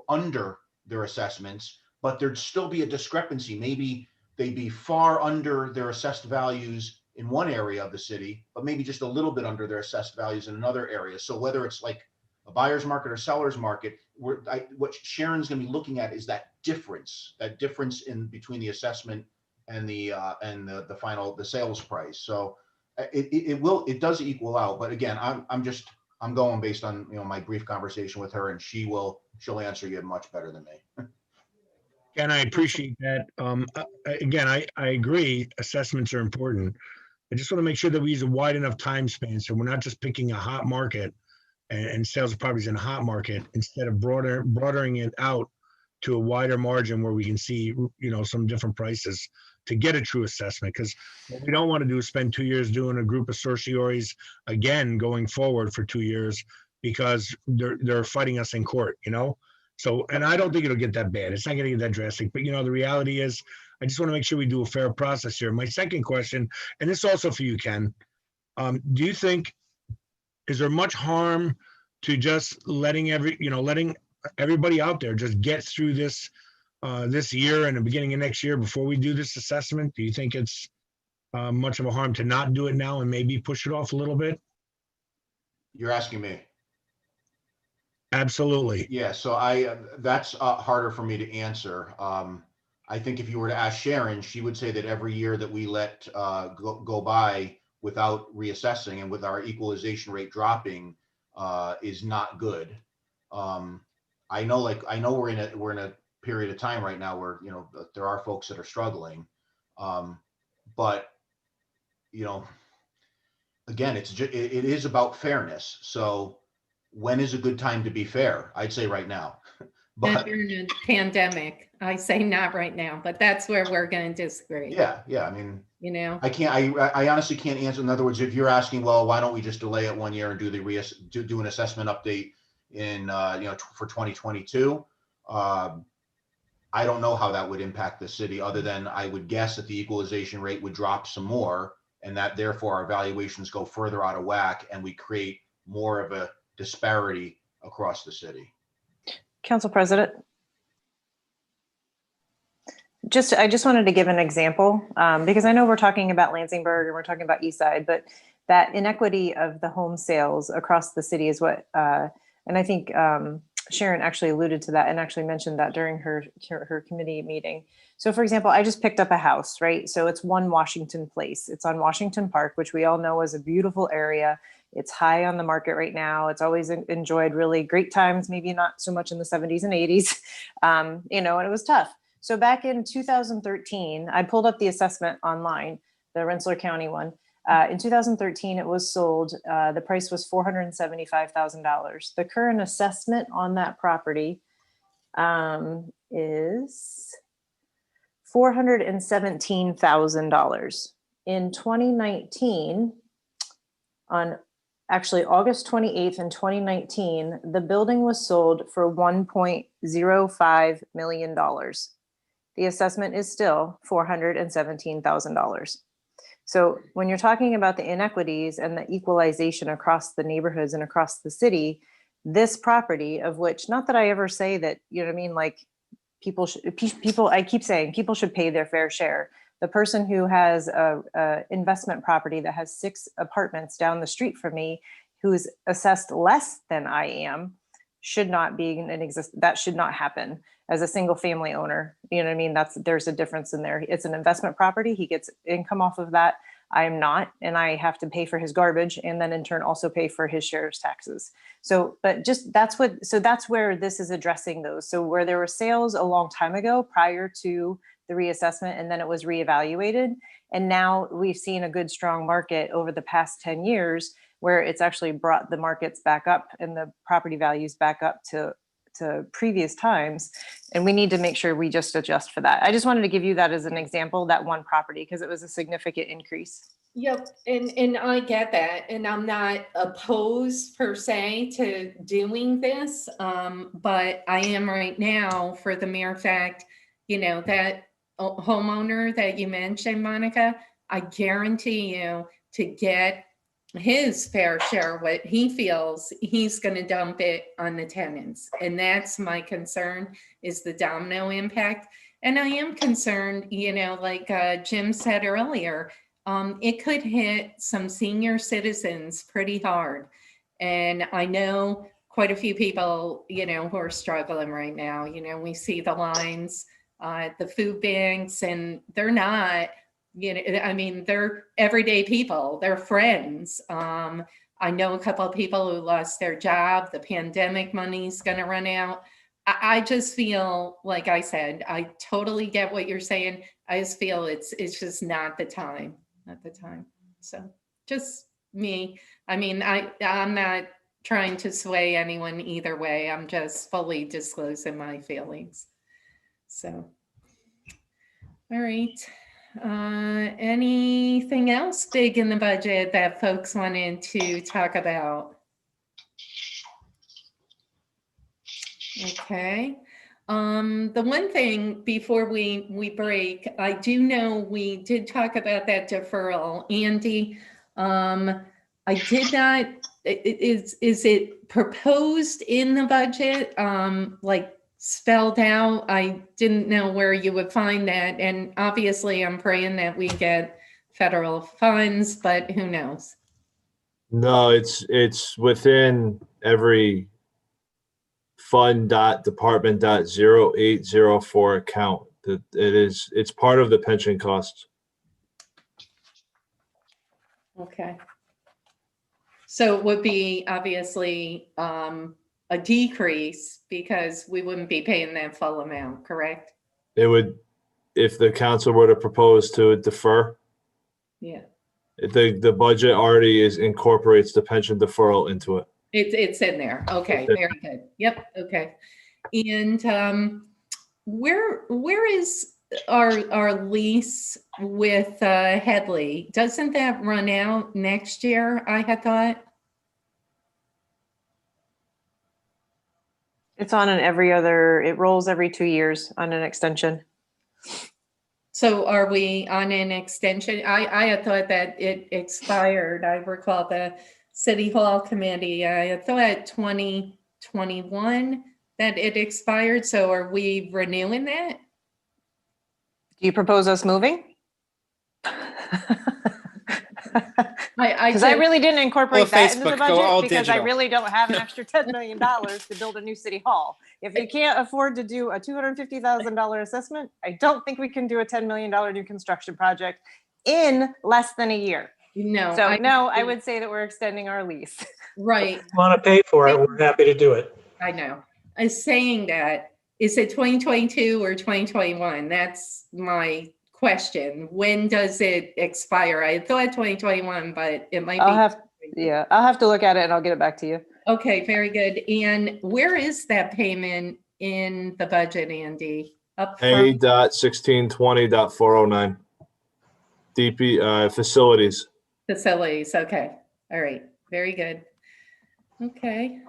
under their assessments, but there'd still be a discrepancy. Maybe they'd be far under their assessed values in one area of the city, but maybe just a little bit under their assessed values in another area. So whether it's like a buyer's market or seller's market, what Sharon's going to be looking at is that difference in between the assessment and the final sales price. So it does equal out. But again, I'm going based on my brief conversation with her, and she'll answer you much better than me. And I appreciate that. Again, I agree. Assessments are important. I just want to make sure that we use a wide enough time span, so we're not just picking a hot market and sales of properties in a hot market, instead of broadening it out to a wider margin where we can see some different prices to get a true assessment. Because what we don't want to do is spend 2 years doing a group of certioraries again going forward for 2 years, because they're fighting us in court. So, and I don't think it'll get that bad. It's not going to get that drastic. But the reality is, I just want to make sure we do a fair process here. My second question, and this also for you, Ken, do you think, is there much harm to just letting everybody out there just get through this year and the beginning of next year before we do this assessment? Do you think it's much of a harm to not do it now and maybe push it off a little bit? You're asking me? Absolutely. Yeah. So that's harder for me to answer. I think if you were to ask Sharon, she would say that every year that we let go by without reassessing and with our equalization rate dropping is not good. I know we're in a period of time right now where there are folks that are struggling, but again, it is about fairness. So when is a good time to be fair? I'd say right now. Not during a pandemic. I say not right now, but that's where we're going to disagree. Yeah. I mean, I honestly can't answer. In other words, if you're asking, well, why don't we just delay it 1 year and do an assessment update in for 2022? I don't know how that would impact the city, other than I would guess that the equalization rate would drop some more, and that therefore our valuations go further out of whack, and we create more of a disparity across the city. Council President. I just wanted to give an example, because I know we're talking about Lansingburg and we're talking about Eastside, but that inequity of the home sales across the city is what, and I think Sharon actually alluded to that and actually mentioned that during her committee meeting. So for example, I just picked up a house, right? So it's 1 Washington Place. It's on Washington Park, which we all know is a beautiful area. It's high on the market right now. It's always enjoyed really great times, maybe not so much in the 70s and 80s, and it was tough. So back in 2013, I pulled up the assessment online, the Rensselaer County one. In 2013, it was sold. The price was $475,000. The current assessment on that property is $417,000. In 2019, on actually August 28th in 2019, the building was sold for $1.05 million. The assessment is still $417,000. So when you're talking about the inequities and the equalization across the neighborhoods and across the city, this property, of which, not that I ever say that, you know what I mean, like people, I keep saying people should pay their fair share. The person who has a investment property that has 6 apartments down the street from me, who's assessed less than I am, should not be that should not happen as a single family owner. You know what I mean? There's a difference in there. It's an investment property. He gets income off of that. I am not, and I have to pay for his garbage and then in turn also pay for his sheriff's taxes. So, but just that's where this is addressing those. So where there were sales a long time ago prior to the reassessment, and then it was reevaluated. And now we've seen a good, strong market over the past 10 years where it's actually brought the markets back up and the property values back up to previous times. And we need to make sure we just adjust for that. I just wanted to give you that as an example, that one property, because it was a significant increase. Yep, and I get that, and I'm not opposed per se to doing this, but I am right now for the mere fact, you know, that homeowner that you mentioned, Monica, I guarantee you to get his fair share, what he feels, he's going to dump it on the tenants. And that's my concern, is the domino impact. And I am concerned, you know, like Jim said earlier, it could hit some senior citizens pretty hard. And I know quite a few people, you know, who are struggling right now. You know, we see the lines at the food banks, and they're not, you know, I mean, they're everyday people, they're friends. I know a couple of people who lost their job. The pandemic money's going to run out. I just feel, like I said, I totally get what you're saying. I just feel it's just not the time. So just me. I mean, I'm not trying to sway anyone either way. I'm just fully disclosing my feelings. So, all right. Anything else big in the budget that folks wanted to talk about? Okay. The one thing before we break, I do know we did talk about that deferral. Andy, I did not, is it proposed in the budget, like spelled out? I didn't know where you would find that. And obviously I'm praying that we get federal funds, but who knows? No, it's within every fund.department.0804 account. It's part of the pension costs. Okay. So it would be obviously a decrease because we wouldn't be paying that full amount, correct? It would, if the council were to propose to defer. Yeah. The budget already incorporates the pension deferral into it. It's in there. Okay, very good. Yep. Okay. And where is our lease with Headley? Doesn't that run out next year, I had thought? It's on it rolls every 2 years on an extension. So are we on an extension? I had thought that it expired. I recall the City Hall committee, I had thought 2021 that it expired. So are we renewing that? Do you propose us moving? Because I really didn't incorporate that into the budget because I really don't have an extra $10 million to build a new city hall. If you can't afford to do a $250,000 assessment, I don't think we can do a $10 million new construction project in less than a year. No. So no, I would say that we're extending our lease. Right. If you want to pay for it, we're happy to do it. I know. I'm saying that, is it 2022 or 2021? That's my question. When does it expire? I thought 2021, but it might I'll have to look at it and I'll get it back to you. Okay, very good. And where is that payment in the budget, Andy? Up front? A.1620.409. DP facilities. Facilities. Okay. All right, very good. Okay.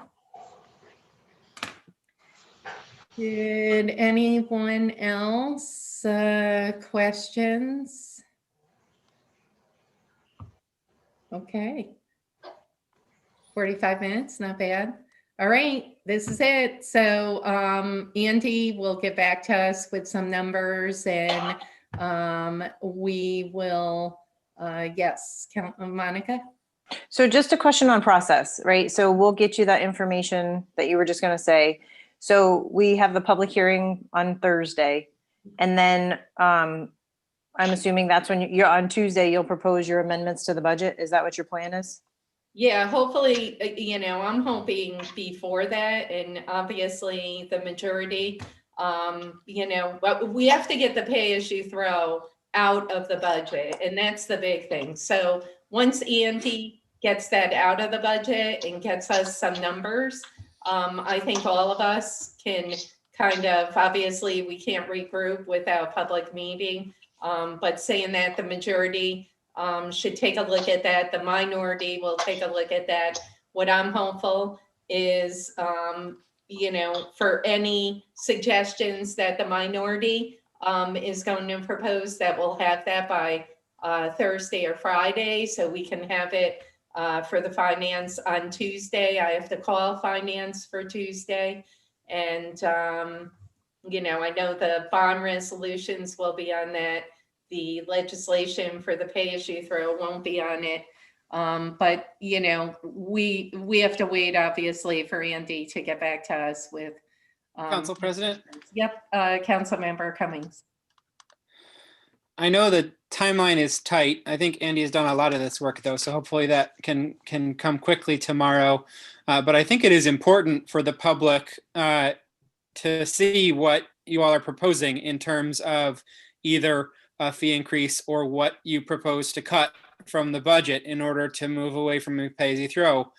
Did anyone else questions? Okay. 45 minutes, not bad. All right, this is it. So Andy will get back to us with some numbers and we will, yes, Monica? So just a question on process, right? So we'll get you that information that you were just going to say. So we have the public hearing on Thursday, and then I'm assuming that's when you're on Tuesday, you'll propose your amendments to the budget. Is that what your plan is? Yeah, hopefully, I'm hoping before that, and obviously the majority, but we have to get the pay as you throw out of the budget, and that's the big thing. So once Andy gets that out of the budget and gets us some numbers, I think all of us can kind of, obviously, we can't regroup without public meeting, but saying that the majority should take a look at that. The minority will take a look at that. What I'm hopeful is, for any suggestions that the minority is going to propose, that we'll have that by Thursday or Friday, so we can have it for the finance on Tuesday. I have to call finance for Tuesday. And, I know the bond resolutions will be on that. The legislation for the pay as you throw won't be on it. But, we have to wait, obviously, for Andy to get back to us with. Council President? Yep, Council Member Cummings. I know the timeline is tight. I think Andy has done a lot of this work, though, so hopefully that can come quickly tomorrow. But I think it is important for the public to see what you all are proposing in terms of either a fee increase or what you propose to cut from the budget in order to move away from a pay-as-you-throw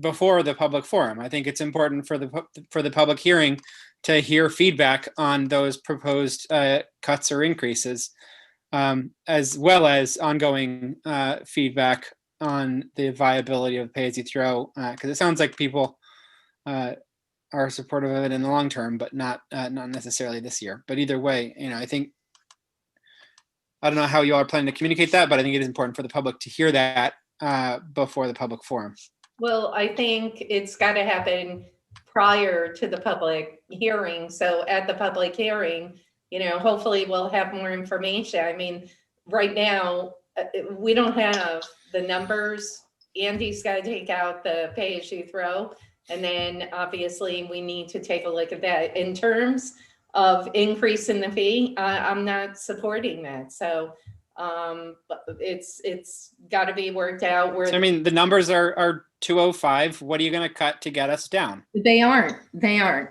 before the public forum. I think it's important for the public hearing to hear feedback on those proposed cuts or increases, as well as ongoing feedback on the viability of pay-as-you-throw, because it sounds like people are supportive of it in the long term, but not necessarily this year. But either way, I don't know how you all are planning to communicate that, but I think it is important for the public to hear that before the public forum. Well, I think it's got to happen prior to the public hearing. So at the public hearing, hopefully we'll have more information. I mean, right now, we don't have the numbers. Andy's got to take out the pay as you throw. And then obviously we need to take a look at that. In terms of increase in the fee, I'm not supporting that. So it's got to be worked out. So, I mean, the numbers are 205. What are you going to cut to get us down? They aren't.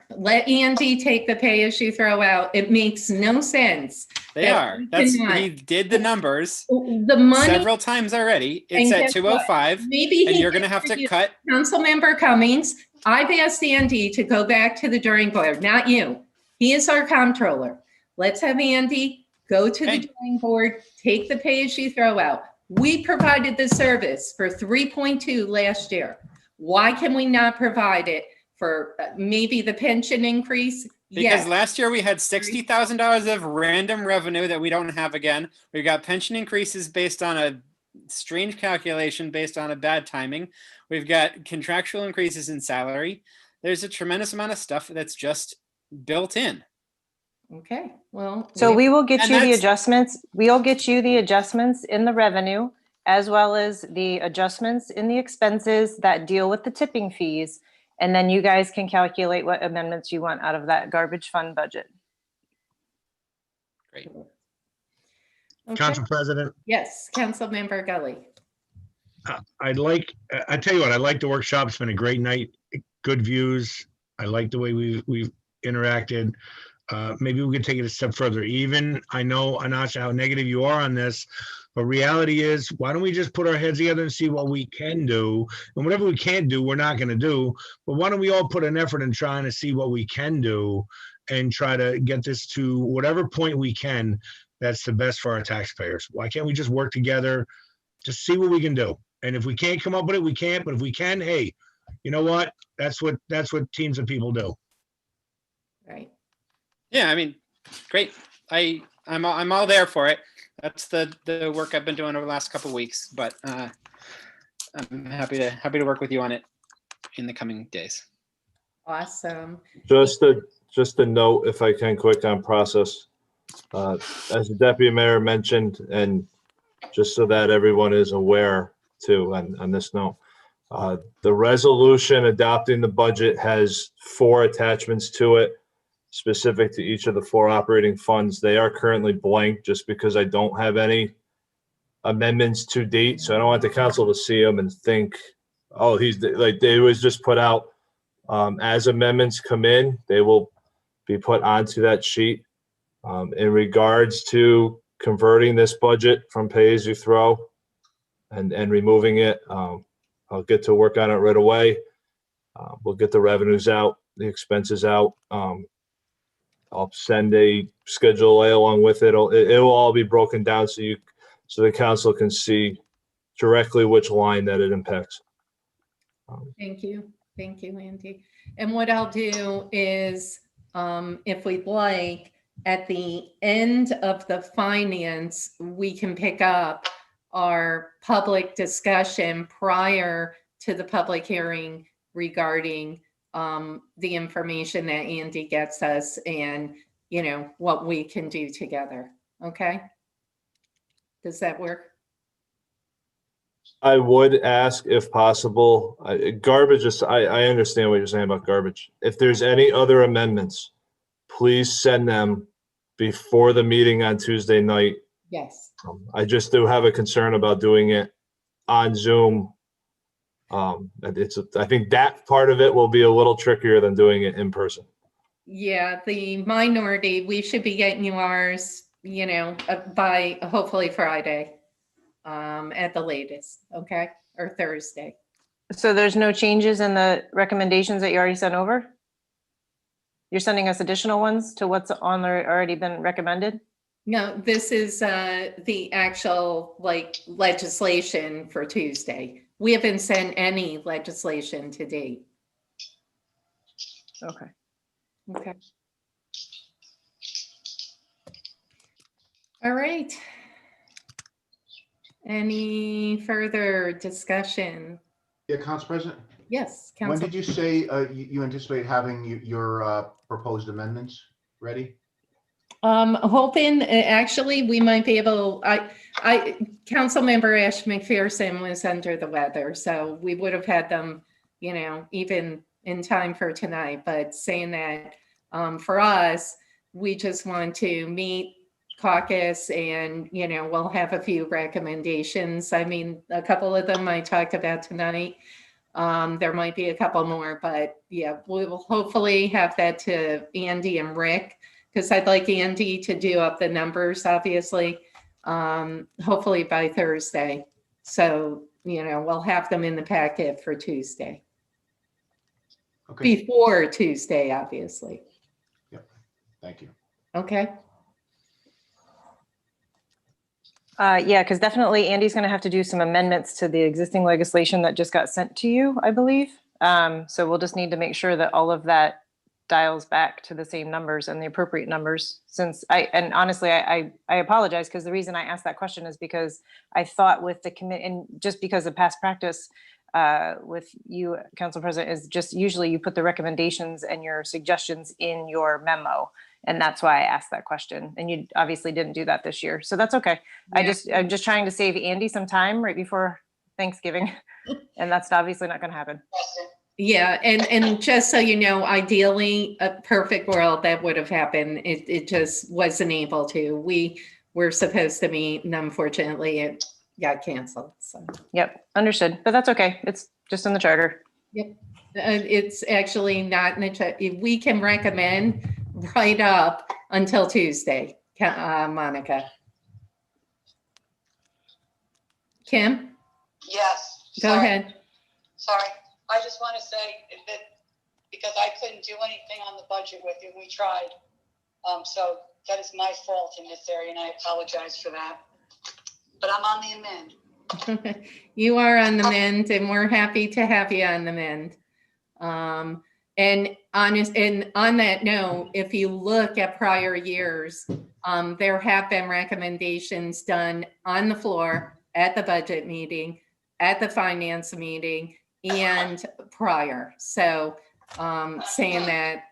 Let Andy take the pay as you throw out. It makes no sense. They are. He did the numbers the money several times already. It's at 205. Maybe and you're going to have to cut. Councilmember Cummings, I've asked Andy to go back to the drawing board, not you. He is our comptroller. Let's have Andy go to the drawing board, take the pay as you throw out. We provided the service for 3.2 last year. Why can we not provide it for maybe the pension increase? Because last year we had $60,000 of random revenue that we don't have again. We got pension increases based on a strange calculation based on a bad timing. We've got contractual increases in salary. There's a tremendous amount of stuff that's just built in. Okay, well. So we will get you the adjustments. We'll get you the adjustments in the revenue, as well as the adjustments in the expenses that deal with the tipping fees. And then you guys can calculate what amendments you want out of that garbage fund budget. Great. Okay. Council President, Yes, Councilmember Gully. I tell you what, I like the workshop. It's been a great night, good views. I like the way we've interacted. Maybe we could take it a step further. Even, I know, Anasha, how negative you are on this, but reality is, why don't we just put our heads together and see what we can do? And whatever we can't do, we're not going to do. But why don't we all put an effort in trying to see what we can do and try to get this to whatever point we can that's the best for our taxpayers? Why can't we just work together just see what we can do. And if we can't come up with it, we can't. But if we can, hey, you know what? That's what teams of people do. Right. Yeah, I mean, great. I'm all there for it. That's the work I've been doing over the last couple of weeks, but I'm happy to work with you on it in the coming days. Awesome. Just a note, if I can, quick on process. As the deputy mayor mentioned, and just so that everyone is aware too, on this note, the resolution adopting the budget has 4 attachments to it, specific to each of the 4 operating funds. They are currently blank just because I don't have any amendments to date. So I don't want the council to see them and think, oh, he's like, they was just put out. As amendments come in, they will be put onto that sheet. In regards to converting this budget from pay as you throw and removing it, I'll get to work on it right away. We'll get the revenues out, the expenses out. I'll send a Schedule A along with it. It will all be broken down so the council can see directly which line that it impacts. Thank you. Thank you, Andy. And what I'll do is, if we'd like, at the end of the finance, we can pick up our public discussion prior to the public hearing regarding the information that Andy gets us and, you know, what we can do together. Okay? Does that work? I would ask if possible, garbage is, I understand what you're saying about garbage. If there's any other amendments, please send them before the meeting on Tuesday night. Yes. I just do have a concern about doing it on Zoom. I think that part of it will be a little trickier than doing it in person. Yeah, the minority, we should be getting you ours, you know, by hopefully Friday, at the latest, okay? Or Thursday. So there's no changes in the recommendations that you already sent over? You're sending us additional ones to what's on there already been recommended? No, this is the actual like legislation for Tuesday. We haven't sent any legislation to date. Okay. Okay. All right. Any further discussion? Yeah, Council President, Yes, when Council. did you say you anticipate having your proposed amendments ready? Hoping actually we might be able, Councilmember Ash McPherson was under the weather, so we would have had them, you know, even in time for tonight, but saying that, for us, we just want to meet caucus and, you know, we'll have a few recommendations. I mean, a couple of them I talked about tonight. There might be a couple more, but yeah, we will hopefully have that to Andy and Rick, because I'd like Andy to do up the numbers, obviously, hopefully by Thursday. So, you know, we'll have them in the packet for Tuesday. Okay, Before Tuesday, obviously. thank you. Okay. Yeah, because definitely Andy's going to have to do some amendments to the existing legislation that just got sent to you, I believe. So we'll just need to make sure that all of that dials back to the same numbers and the appropriate numbers. And honestly, I apologize, because the reason I asked that question is because I thought with the commit, and just because of past practice with you, Council President, is just usually you put the recommendations and your suggestions in your memo. And that's why I asked that question. And you obviously didn't do that this year. So that's okay. Yeah. I'm just trying to save Andy some time right before Thanksgiving. And that's obviously not going to happen. Yeah, and just so you know, ideally, a perfect world that would have happened. It just wasn't able to. We were supposed to meet, and unfortunately, it got canceled. So. Yep, understood. But that's okay. It's just in the charter. Yep, it's actually not in the chat. We can recommend right up until Tuesday, Monica. Kim, Yes. go sorry. ahead. Sorry, I just want to say that because I couldn't do anything on the budget with you, we tried. So that is my fault in this area, and I apologize for that. But I'm on the amend. You are on the mend, and we're happy to have you on the mend. And on that note, if you look at prior years, there have been recommendations done on the floor at the budget meeting, at the finance meeting, and prior. So saying that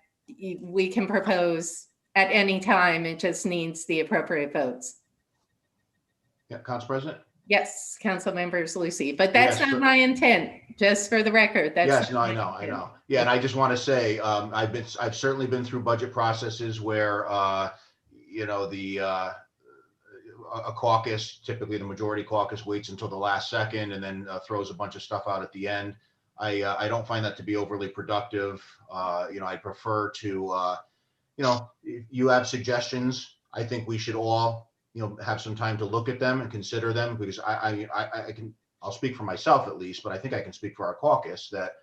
we can propose at any time, it just needs the appropriate votes. Yeah, Council President? Yes, council members Lucy, but that's Yes, not my intent, just for the record. That's Yes, no, not I my know, I intent. know. Yeah, and I just want to say, I've certainly been through budget processes where, you know, a caucus, typically the majority caucus, waits until the last second and then throws a bunch of stuff out at the end. I don't find that to be overly productive. You know, I prefer to, you know, if you have suggestions, I think we should all, you know, have some time to look at them and consider them, because I'll speak for myself at least, but I think I can speak for our caucus that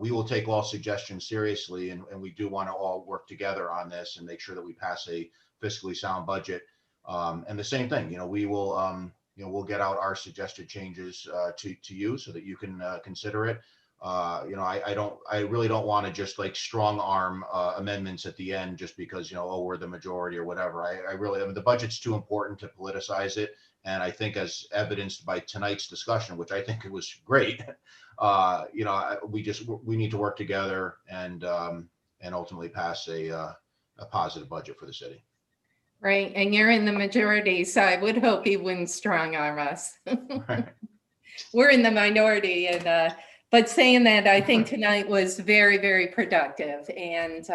we will take all suggestions seriously, and we do want to all work together on this and make sure that we pass a fiscally sound budget. And the same thing, you know, we will, you know, we'll get out our suggested changes to you so that you can consider it. You know, I really don't want to just like strong arm amendments at the end just because, you know, oh, we're the majority or whatever. I mean, the budget's too important to politicize it. And I think, as evidenced by tonight's discussion, which I think it was great, you know, we need to work together and ultimately pass a positive budget for the city. Right, and you're in the majority, so I would hope you wouldn't strong arm us. We're in the minority, and but saying that, I think tonight was very, very productive. And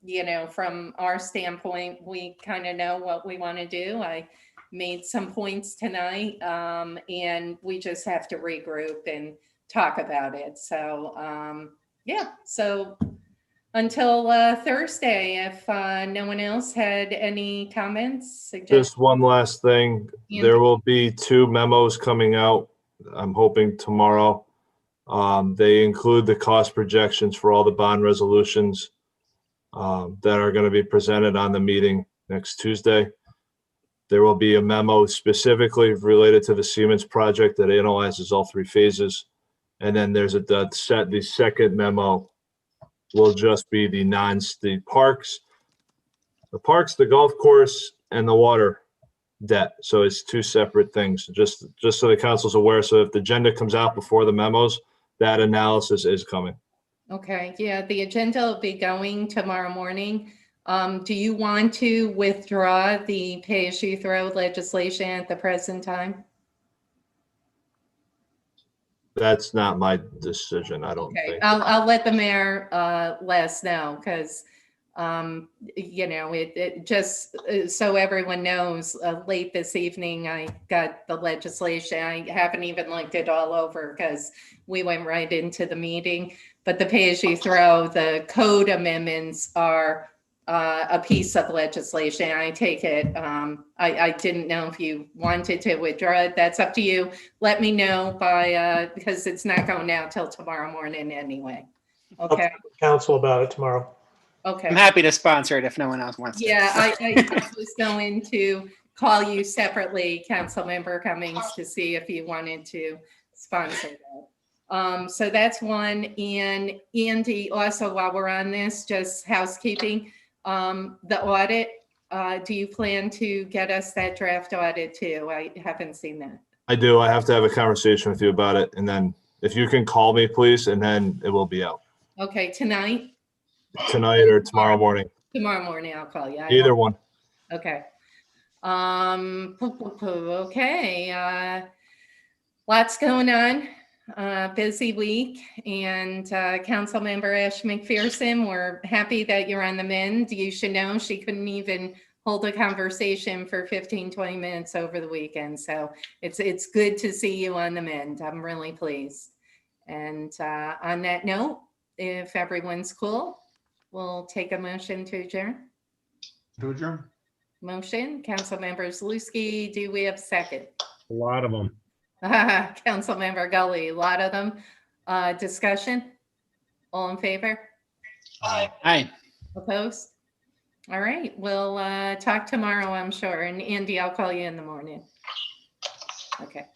you know, from our standpoint, we kind of know what we want to do. I made some points tonight, and we just have to regroup and talk about it. So yeah, so until Thursday, if no one else had any comments, suggestions. Just one last thing. There will be 2 memos coming out, I'm hoping tomorrow. They include the cost projections for all the bond resolutions that are going to be presented on the meeting next Tuesday. There will be a memo specifically related to the Siemens project that analyzes all 3 phases. And then there's the second memo will just be the parks, the golf course, and the water debt. So it's 2 separate things, just so the council's aware. So if the agenda comes out before the memos, that analysis is coming. Okay, yeah, the agenda will be going tomorrow morning. Do you want to withdraw the pay-as-you-throw legislation at the present time? That's not my decision, I don't Okay, think. I'll let the mayor let us know, because you know, it just so everyone knows, late this evening I got the legislation. I haven't even looked it all over because we went right into the meeting. But the pay-as-you-throw, the code amendments are a piece of legislation. I take it. I didn't know if you wanted to withdraw it. That's up to you. Let me know by because it's not going out till tomorrow morning anyway. Okay. Council about it tomorrow. Okay. I'm happy to sponsor it if no one else wants to. Yeah, I was going to call you separately, Councilmember Cummings, to see if you wanted to sponsor that. So that's one. And Andy, also while we're on this, just housekeeping, the audit, do you plan to get us that draft audit too? I haven't seen that. I do. I have to have a conversation with you about it. And then if you can call me, please, and then it will be out. Okay, tonight? Tonight or tomorrow morning. Tomorrow morning, I'll call you. Either one. Okay. Okay. Lots going on. Busy week. And Councilmember Ash McPherson, we're happy that you're on the mend. You should know she couldn't even hold a conversation for 15, 20 minutes over the weekend. So it's good to see you on the mend. I'm really pleased. And on that note, if everyone's cool, we'll take a motion to adjourn. To adjourn. Motion, Councilmember Zaluski, do we have a second? A lot of them. Councilmember Gully, a lot of them. Discussion? All in favor? Hi. Opposed? All right, we'll talk tomorrow, I'm sure. And Andy, I'll call you in the morning. Okay.